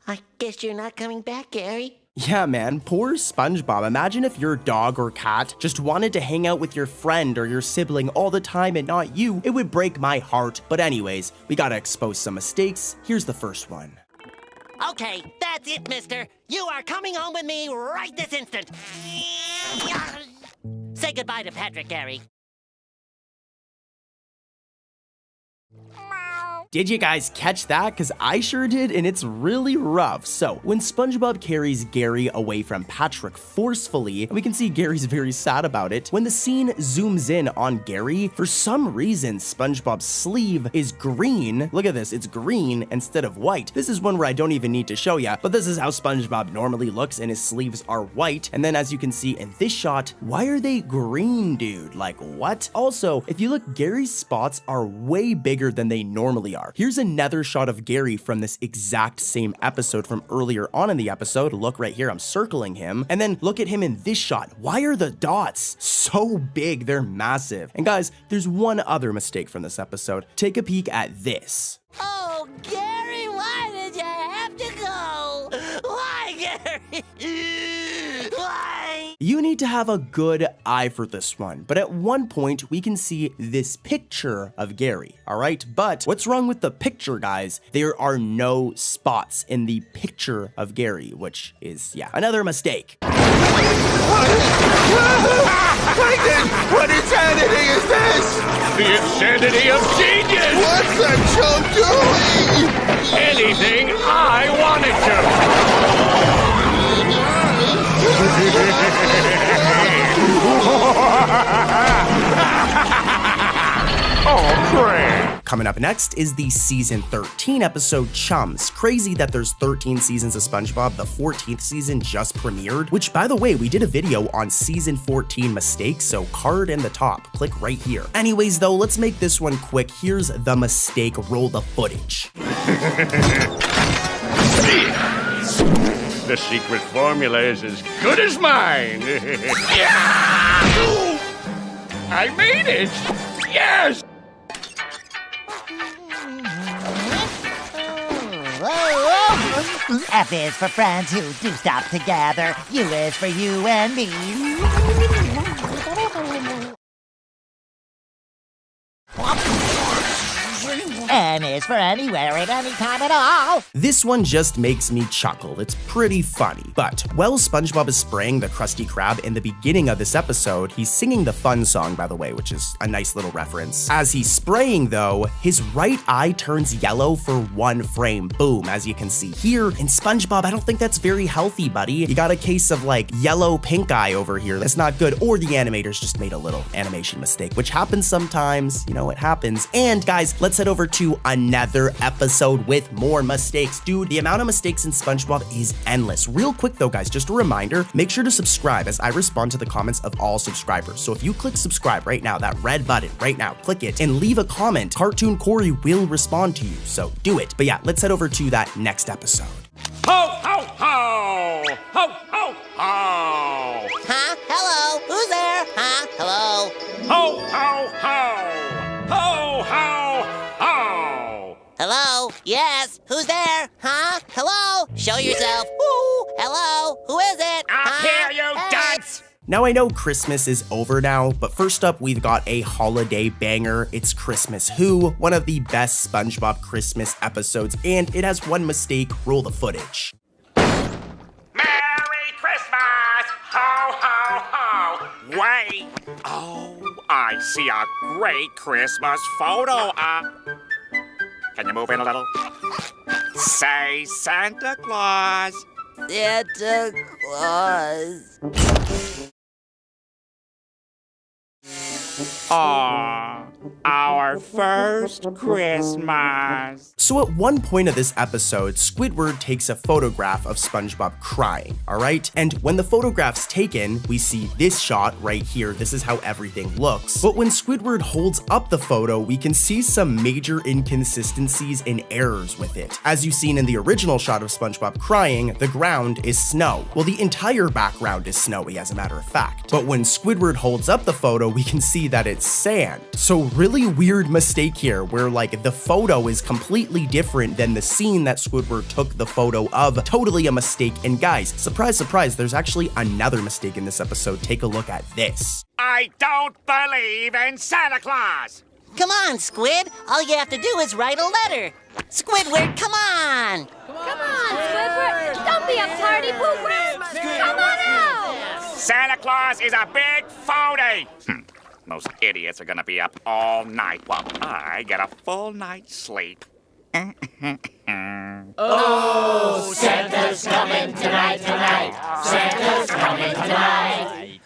I guess you're not coming back, Gary. Yeah, man, poor SpongeBob. Imagine if your dog or cat just wanted to hang out with your friend or your sibling all the time and not you. It would break my heart. But anyways, we gotta expose some mistakes. Here's the first one. Okay, that's it, mister. You are coming home with me right this instant. Say goodbye to Patrick, Gary. Did you guys catch that? Because I sure did, and it's really rough. So, when SpongeBob carries Gary away from Patrick forcefully, and we can see Gary's very sad about it, when the scene zooms in on Gary, for some reason, SpongeBob's sleeve is green. Look at this, it's green instead of white. This is one where I don't even need to show ya, but this is how SpongeBob normally looks, and his sleeves are white. And then as you can see in this shot, why are they green, dude? Like, what? Also, if you look, Gary's spots are way bigger than they normally are. Here's another shot of Gary from this exact same episode from earlier on in the episode. Look right here, I'm circling him. And then look at him in this shot. Why are the dots so big? They're massive. And guys, there's one other mistake from this episode. Take a peek at this. Oh, Gary, why did you have to go? Why, Gary? Why? You need to have a good eye for this one, but at one point we can see this picture of Gary, all right? But what's wrong with the picture, guys? There are no spots in the picture of Gary, which is, yeah, another mistake. What insanity is this? The insanity of genius! What's that show doing? Anything I wanted to! Oh, crap! Coming up next is the season 13 episode C.H.U.M.S. Crazy that there's 13 seasons of SpongeBob. The 14th season just premiered, which by the way, we did a video on season 14 mistakes, so card in the top, click right here. Anyways though, let's make this one quick. Here's the mistake, roll the footage. The secret formula is as good as mine. I made it! Yes! F is for friends who do stop together. U is for you and me. N is for anywhere at any time at all. This one just makes me chuckle. It's pretty funny. But while SpongeBob is spraying the Krusty Krab in the beginning of this episode, he's singing the fun song, by the way, which is a nice little reference. As he's spraying, though, his right eye turns yellow for one frame. Boom, as you can see here. In SpongeBob, I don't think that's very healthy, buddy. You got a case of, like, yellow pink eye over here. That's not good. Or the animators just made a little animation mistake, which happens sometimes. You know, it happens. And, guys, let's let's head over to another episode with more mistakes. Dude, the amount of mistakes in SpongeBob is endless. Real quick though, guys, just a reminder, make sure to subscribe as I respond to the comments of all subscribers. So if you click subscribe right now, that red button right now, click it and leave a comment. Cartoon Corey will respond to you, so do it. But yeah, let's head over to that next episode. Ho, ho, ho! Ho, ho, ho! Huh? Hello? Who's there? Huh? Hello? Ho, ho, ho! Ho, ho, ho! Hello? Yes? Who's there? Huh? Hello? Show yourself. Ooh, hello? Who is it? Up here, you dunce! Now I know Christmas is over now, but first up we've got a holiday banger. It's Christmas Who, one of the best SpongeBob Christmas episodes, and it has one mistake. Roll the footage. Merry Christmas! Ho, ho, ho! Wait! Oh, I see a great Christmas photo. Can you move in a little? Say Santa Claus. Santa Claus. Aw, our first Christmas. So at one point of this episode, Squidward takes a photograph of SpongeBob crying, all right? And when the photograph's taken, we see this shot right here. This is how everything looks. But when Squidward holds up the photo, we can see some major inconsistencies and errors with it. As you've seen in the original shot of SpongeBob crying, the ground is snow. Well, the entire background is snowy, as a matter of fact. But when Squidward holds up the photo, we can see that it's sand. So really weird mistake here where like the photo is completely different than the scene that Squidward took the photo of. Totally a mistake. And guys, surprise, surprise, there's actually another mistake in this episode. Take a look at this. I don't believe in Santa Claus. Come on, Squid. All you have to do is write a letter. Squidward, come on. Come on, Squidward. Don't be a party pooper. Come on out. Santa Claus is a big phony. Those idiots are gonna be up all night while I get a full night's sleep. Oh, Santa's coming tonight, tonight. Santa's coming tonight.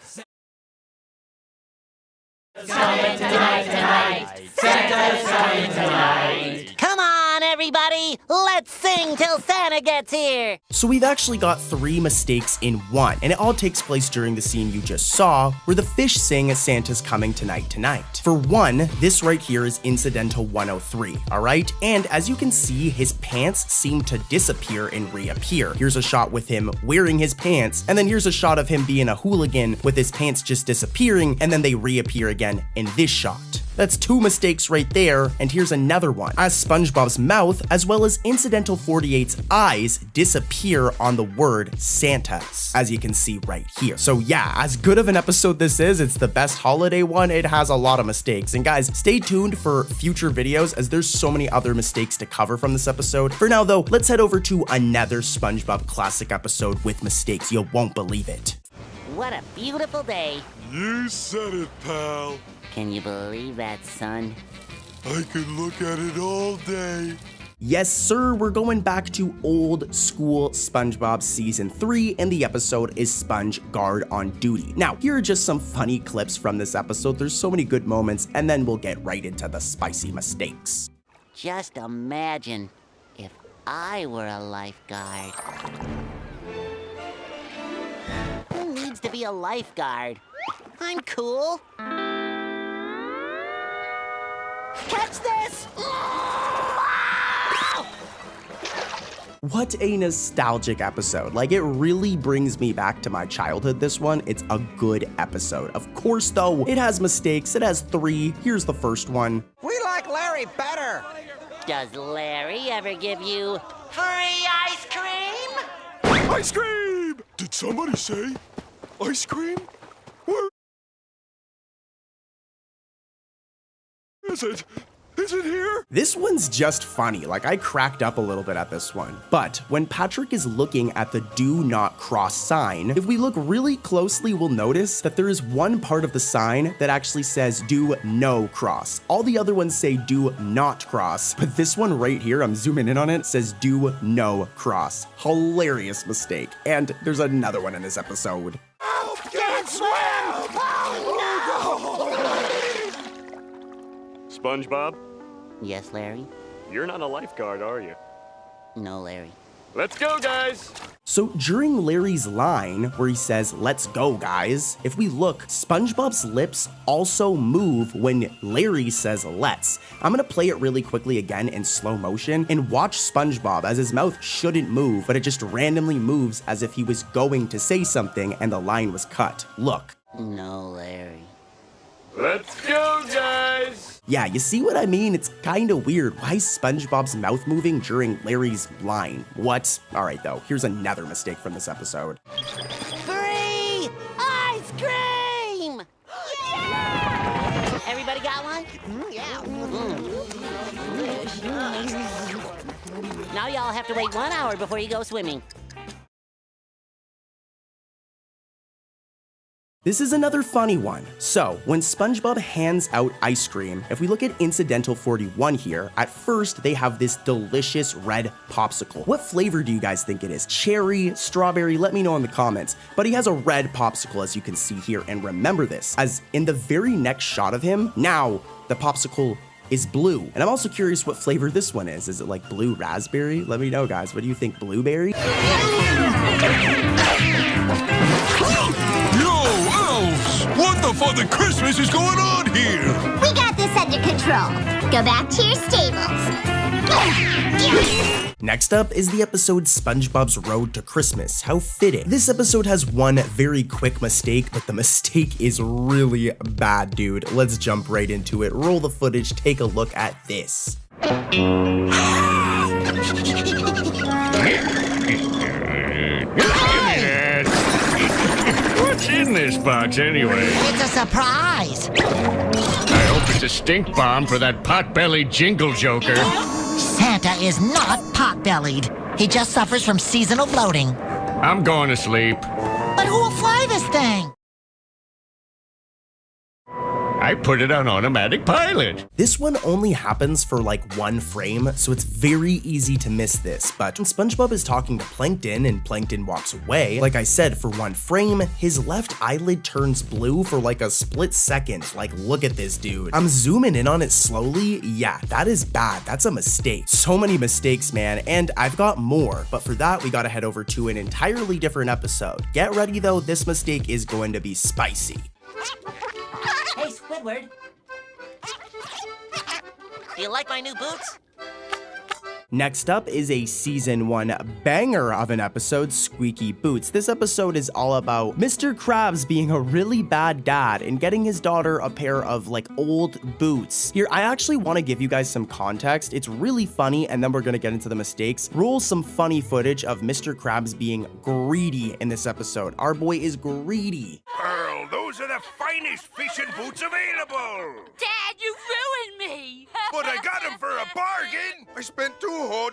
Coming tonight, tonight. Santa's coming tonight. Come on, everybody. Let's sing till Santa gets here. So we've actually got 3 mistakes in one, and it all takes place during the scene you just saw, where the fish sing Santa's coming tonight, tonight. For one, this right here is incidental 103, all right? And as you can see, his pants seem to disappear and reappear. Here's a shot with him wearing his pants, and then here's a shot of him being a hooligan with his pants just disappearing, and then they reappear again in this shot. That's 2 mistakes right there, and here's another one. As SpongeBob's mouth, as well as Incidental 48's eyes, disappear on the word Santa's, as you can see right here. So yeah, as good of an episode this is, it's the best holiday one. It has a lot of mistakes. And guys, stay tuned for future videos as there's so many other mistakes to cover from this episode. For now though, let's head over to another SpongeBob classic episode with mistakes. You won't believe it. What a beautiful day. You said it, pal. Can you believe that, son? I could look at it all day. Yes, sir, we're going back to old school SpongeBob Season 3, and the episode is SpongeGuard on duty. Now, here are just some funny clips from this episode. There's so many good moments, and then we'll get right into the spicy mistakes. Just imagine if I were a lifeguard. Who needs to be a lifeguard? I'm cool. Catch this! What a nostalgic episode. Like, it really brings me back to my childhood, this one. It's a good episode. Of course, though, it has mistakes. It has 3. Here's the first one. We like Larry better. Does Larry ever give you free ice cream? Ice cream! Did somebody say ice cream? Where is it? Is it here? This one's just funny. Like, I cracked up a little bit at this one. But when Patrick is looking at the do not cross sign, if we look really closely, we'll notice that there is one part of the sign that actually says do no cross. All the other ones say do not cross. But this one right here, I'm zooming in on it, says do no cross. Hilarious mistake. And there's another one in this episode. Oh, can't swim! Oh, SpongeBob, Yes, Larry? You're not a lifeguard, are you? No, Larry. Let's go, guys! So during Larry's line, where he says, "Let's go, guys," if we look, SpongeBob's lips also move when Larry says let's. I'm gonna play it really quickly again in slow motion and watch SpongeBob as his mouth shouldn't move, but it just randomly moves as if he was going to say something and the line was cut. Look. No, Larry. Let's go, guys! Yeah, you see what I mean? It's kinda weird. Why is SpongeBob's mouth moving during Larry's line? What? Alright though, here's another mistake from this episode. Free ice cream! Yeah! Everybody got one? Yeah. Now y'all have to wait 1 hour before you go swimming. This is another funny one. So, when SpongeBob hands out ice cream, if we look at Incidental 41 here, at first they have this delicious red popsicle. What flavor do you guys think it is? Cherry, strawberry? Let me know in the comments. But he has a red popsicle, as you can see here, and remember this, as in the very next shot of him, now the popsicle is blue. And I'm also curious what flavor this one is. Is it like blue raspberry? Let me know, guys. What do you think? Blueberry? What the Father Christmas is going on here? We got this under control. Go back to your stables. Next up is the episode SpongeBob's Road to Christmas. How fitting. This episode has one very quick mistake, but the mistake is really bad, dude. Let's jump right into it. Roll the footage, take a look at this. What's in this box anyway? It's a surprise. I hope it's a stink bomb for that pot-bellied jingle joker. Santa is not pot-bellied. He just suffers from seasonal bloating. I'm going to sleep. But who will fly this thing? I put it on automatic pilot. This one only happens for like one frame, so it's very easy to miss this, but when SpongeBob is talking to Plankton and Plankton walks away, like I said, for one frame, his left eyelid turns blue for like a split second. Like, look at this dude. I'm zooming in on it slowly. Yeah, that is bad. That's a mistake. So many mistakes, man, and I've got more, but for that, we gotta head over to an entirely different episode. Get ready though, this mistake is going to be spicy. Hey, Squidward. Do you like my new boots? Next up is a season 1 banger of an episode, Squeaky Boots. This episode is all about Mr. Krabs being a really bad dad and getting his daughter a pair of like old boots. Here, I actually want to give you guys some context. It's really funny, and then we're going to get into the mistakes. Roll some funny footage of Mr. Krabs being greedy in this episode. Our boy is greedy. Pearl, those are the finest fishing boots available. Dad, you ruined me! But I got them for a bargain. I spent $2 whole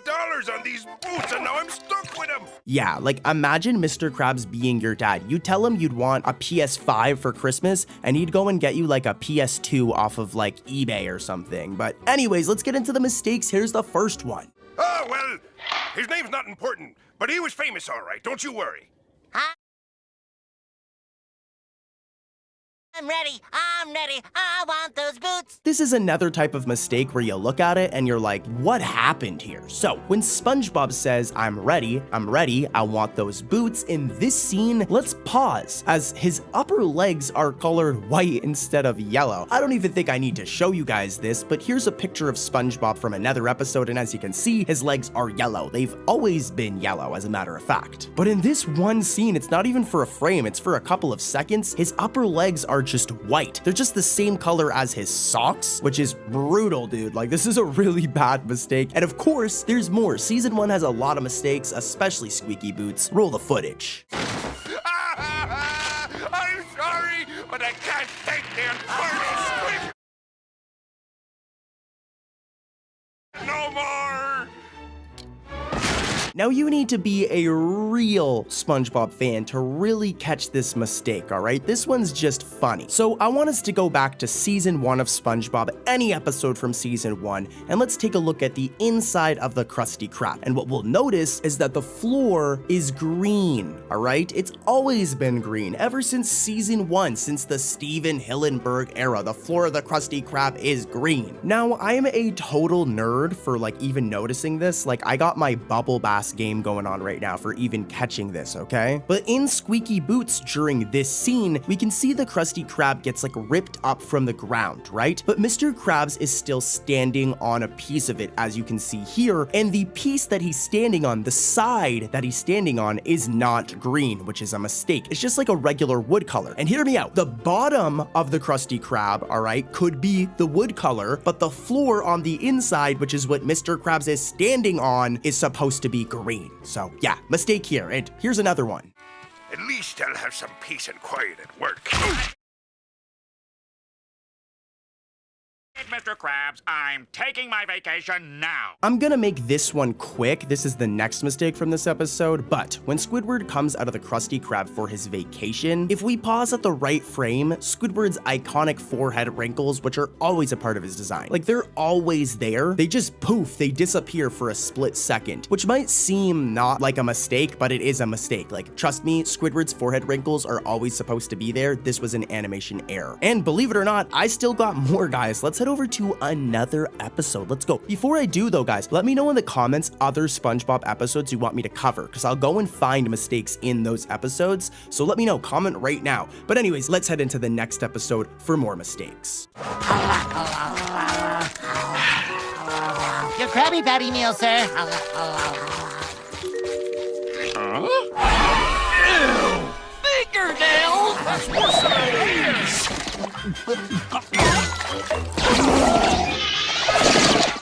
on these boots and now I'm stuck with them. Yeah, like imagine Mr. Krabs being your dad. You tell him you'd want a PS5 for Christmas and he'd go and get you like a PS2 off of like eBay or something. But anyways, let's get into the mistakes. Here's the first one. Oh, well, his name's not important, but he was famous all right. Don't you worry. Huh? I'm ready. I want those boots. This is another type of mistake where you look at it and you're like, what happened here? So when SpongeBob says, I'm ready, I want those boots, in this scene, let's pause as his upper legs are colored white instead of yellow. I don't even think I need to show you guys this, but here's a picture of SpongeBob from another episode, and as you can see, his legs are yellow. They've always been yellow, as a matter of fact. But in this one scene, it's not even for a frame, it's for a couple of seconds. His upper legs are just white. They're just the same color as his socks, which is brutal, dude. Like, this is a really bad mistake. And of course, there's more. Season 1 has a lot of mistakes, especially Squeaky Boots. Roll the footage. I'm sorry, but I can't take the unfairness. No more. Now you need to be a real SpongeBob fan to really catch this mistake, alright? This one's just funny. So I want us to go back to season 1 of SpongeBob, any episode from season 1, and let's take a look at the inside of the Krusty Krab. And what we'll notice is that the floor is green, alright? It's always been green, ever since season 1, since the Steven Hillenburg era. The floor of the Krusty Krab is green. Now, I am a total nerd for like even noticing this. Like, I got my Bubble Bass game going on right now for even catching this, okay? But in Squeaky Boots, during this scene, we can see the Krusty Krab gets like ripped up from the ground, right? But Mr. Krabs is still standing on a piece of it, as you can see here, and the piece that he's standing on, the side that he's standing on, is not green, which is a mistake. It's just like a regular wood color. And hear me out, the bottom of the Krusty Krab, all right, could be the wood color, but the floor on the inside, which is what Mr. Krabs is standing on, is supposed to be green. So yeah, mistake here. And here's another one. At least I'll have some peace and quiet at work. Mr. Krabs, I'm taking my vacation now. I'm gonna make this one quick. This is the next mistake from this episode, but when Squidward comes out of the Krusty Krab for his vacation, if we pause at the right frame, Squidward's iconic forehead wrinkles, which are always a part of his design, like they're always there, they just poof, they disappear for a split second, which might seem not like a mistake, but it is a mistake. Like, trust me, Squidward's forehead wrinkles are always supposed to be there. This was an animation error. And believe it or not, I still got more, guys. Let's head over to another episode. Let's go. Before I do though, guys, let me know in the comments other SpongeBob episodes you want me to cover, because I'll go and find mistakes in those episodes. So let me know, comment right now. But anyways, let's head into the next episode for more mistakes. Your Krabby Patty meal, sir.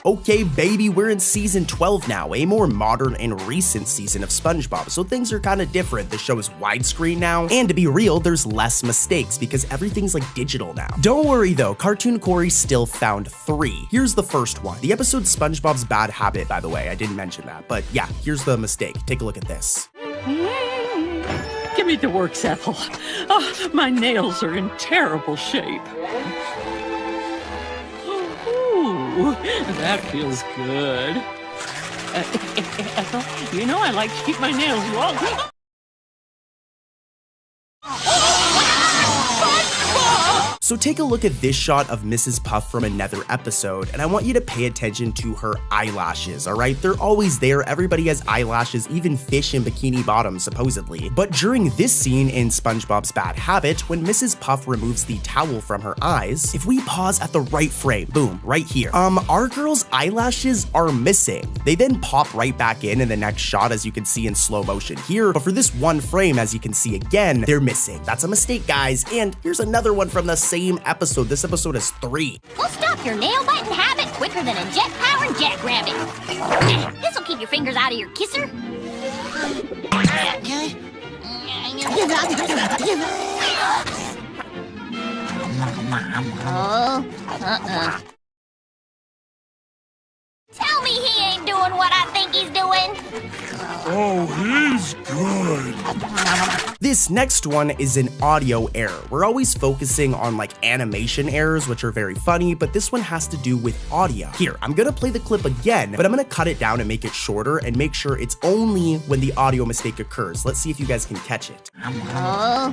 Okay, baby, we're in season 12 now, a more modern and recent season of SpongeBob, so things are kind of different. The show is widescreen now, and to be real, there's less mistakes because everything's like digital now. Don't worry though, Cartoon Corey still found 3. Here's the first one. The episode SpongeBob's Bad Habit, by the way, I didn't mention that, but yeah, here's the mistake. Take a look at this. Give me the works, Ethel. Oh, my nails are in terrible shape. Ooh, that feels good. Ethel, you know I like to keep my nails long. So take a look at this shot of Mrs. Puff from another episode, and I want you to pay attention to her eyelashes, alright? They're always there, everybody has eyelashes, even fish in Bikini Bottom, supposedly. But during this scene in SpongeBob's Bad Habit, when Mrs. Puff removes the towel from her eyes, if we pause at the right frame, boom, right here, our girl's eyelashes are missing. They then pop right back in the next shot, as you can see in slow motion here, but for this one frame, as you can see again, they're missing. That's a mistake, guys, and here's another one from the same episode. This episode has 3. We'll stop your nail-biting habit quicker than a jet-powered jackrabbit. This'll keep your fingers out of your kisser. Tell me he ain't doing what I think he's doing. Oh, he's good. This next one is an audio error. We're always focusing on like animation errors, which are very funny, but this one has to do with audio. Here, I'm gonna play the clip again, but I'm gonna cut it down and make it shorter and make sure it's only when the audio mistake occurs. Let's see if you guys can catch it. Tell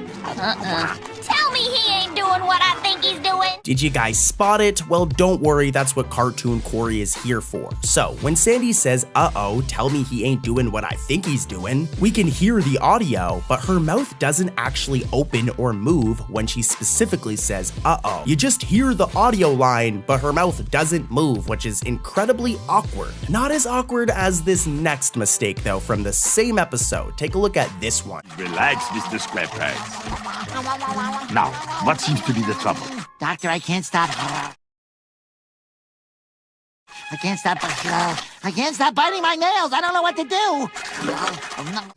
me he ain't doing what I think he's doing. Did you guys spot it? Well, don't worry, that's what Cartoon Corey is here for. So, when Sandy says, uh-oh, tell me he ain't doing what I think he's doing, we can hear the audio, but her mouth doesn't actually open or move when she specifically says, uh-oh. You just hear the audio line, but her mouth doesn't move, which is incredibly awkward. Not as awkward as this next mistake, though, from the same episode. Take a look at this one. Relax, Mr. Squarepants. Now, what seems to be the trouble? Doctor, I can't stop. I can't stop biting my nails. I don't know what to do.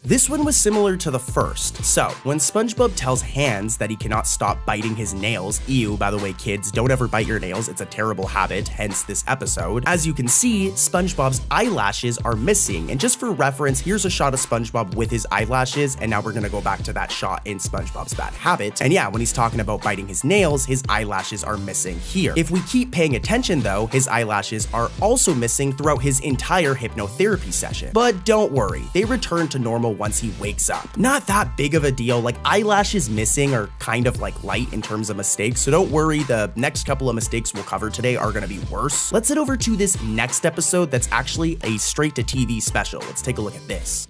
This one was similar to the first. So, when SpongeBob tells Hans that he cannot stop biting his nails, ew, by the way, kids, don't ever bite your nails, it's a terrible habit, hence this episode. As you can see, SpongeBob's eyelashes are missing, and just for reference, here's a shot of SpongeBob with his eyelashes, and now we're gonna go back to that shot in SpongeBob's Bad Habit. And yeah, when he's talking about biting his nails, his eyelashes are missing here. If we keep paying attention though, his eyelashes are also missing throughout his entire hypnotherapy session. But don't worry, they return to normal once he wakes up. Not that big of a deal, like eyelashes missing are kind of like light in terms of mistakes, so don't worry, the next couple of mistakes we'll cover today are gonna be worse. Let's head over to this next episode that's actually a straight to TV special. Let's take a look at this.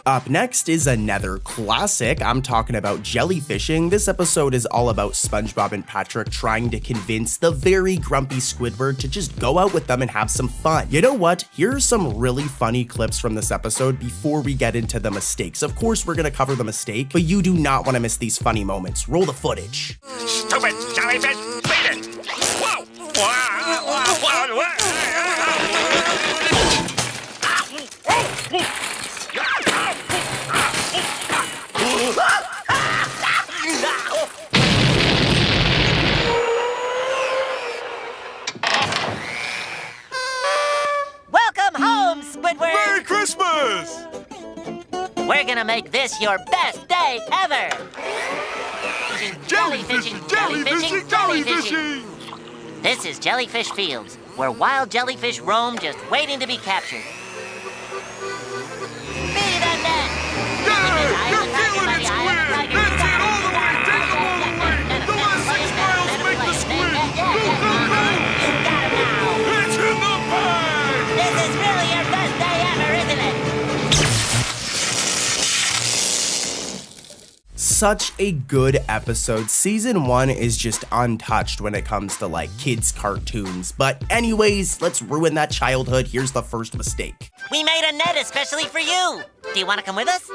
Up next is another classic. I'm talking about Jellyfishing. This episode is all about SpongeBob and Patrick trying to convince the very grumpy Squidward to just go out with them and have some fun. You know what? Here are some really funny clips from this episode before we get into the mistakes. Of course, we're gonna cover the mistake, but you do not want to miss these funny moments. Roll the footage. Stupid jellyfish, beat it! Whoa! Welcome home, Squidward! Merry Christmas! We're gonna make this your best day ever! Jellyfishing! This is Jellyfish Fields, where wild jellyfish roam just waiting to be captured. Be the net! You're feeling it, Squid! That's it, all the way! Take them all the way! The last 6 miles make the squid! Go, go, go! You got it now! It's in the bag! This is really your best day ever, isn't it? Such a good episode. Season 1 is just untouched when it comes to like kids cartoons. But anyways, let's ruin that childhood. Here's the first mistake. We made a net especially for you. Do you want to come with us?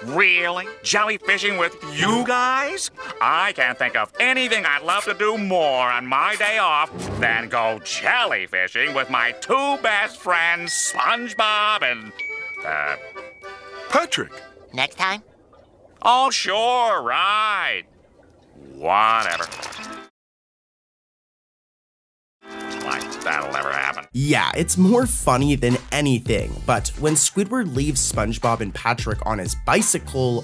Really? Jellyfishing with you guys? I can't think of anything I'd love to do more on my day off than go jellyfishing with my 2 best friends, SpongeBob and, Patrick. Next time? Oh, sure, right. Whatever. Like that'll never happen. Yeah, it's more funny than anything, but when Squidward leaves SpongeBob and Patrick on his bicycle,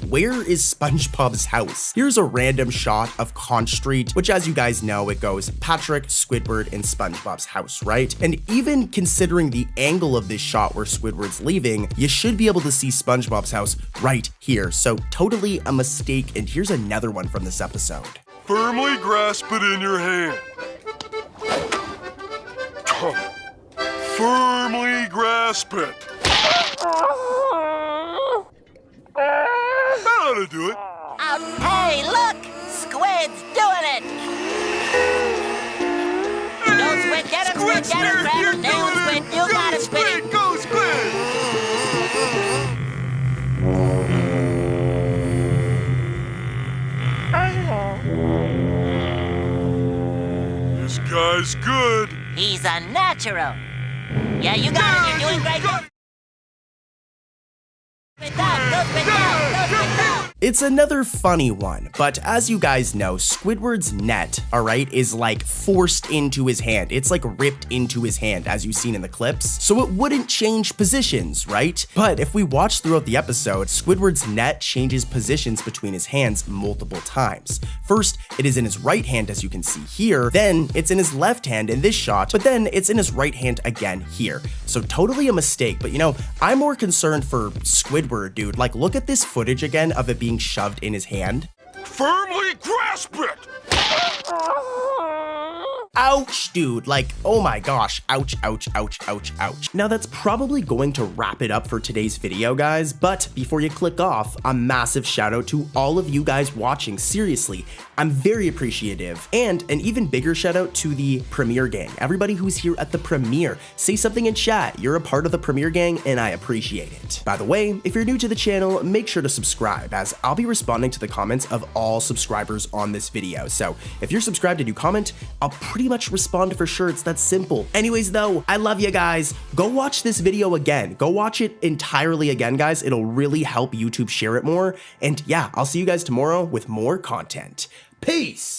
where is SpongeBob's house? Here's a random shot of Conch Street, which as you guys know, it goes Patrick, Squidward, and SpongeBob's house, right? And even considering the angle of this shot where Squidward's leaving, you should be able to see SpongeBob's house right here. So totally a mistake, and here's another one from this episode. Firmly grasp it in your hand. Firmly grasp it. That ought to do it. Hey, look! Squid's doing it! Go, Squid, get him, Squid, get him, grab him, nail him, Squid, you got him, Squid! Go, Squid! This guy's good. He's a natural. Yeah, you got it, you're doing great. Go, Squid, down, go, Squid, down, go, Squid, down! It's another funny one, but as you guys know, Squidward's net, alright, is like forced into his hand. It's like ripped into his hand, as you've seen in the clips. So it wouldn't change positions, right? But if we watch throughout the episode, Squidward's net changes positions between his hands multiple times. First, it is in his right hand, as you can see here. Then it's in his left hand in this shot, but then it's in his right hand again here. So totally a mistake, but you know, I'm more concerned for Squidward, dude. Like, look at this footage again of it being shoved in his hand. Firmly grasp it! ouch, dude. Like, oh my gosh, ouch, ouch, ouch, ouch, ouch. Now that's probably going to wrap it up for today's video, guys, but before you click off, a massive shout out to all of you guys watching. Seriously, I'm very appreciative. And an even bigger shout out to the Premiere Gang. Everybody who's here at the premiere, say something in chat. You're a part of the Premiere Gang and I appreciate it. By the way, if you're new to the channel, make sure to subscribe, as I'll be responding to the comments of all subscribers on this video. So if you're subscribed and you comment, I'll pretty much respond for sure. It's that simple. Anyways though, I love you guys. Go watch this video again. Go watch it entirely again, guys. It'll really help YouTube share it more. And yeah, I'll see you guys tomorrow with more content. Peace!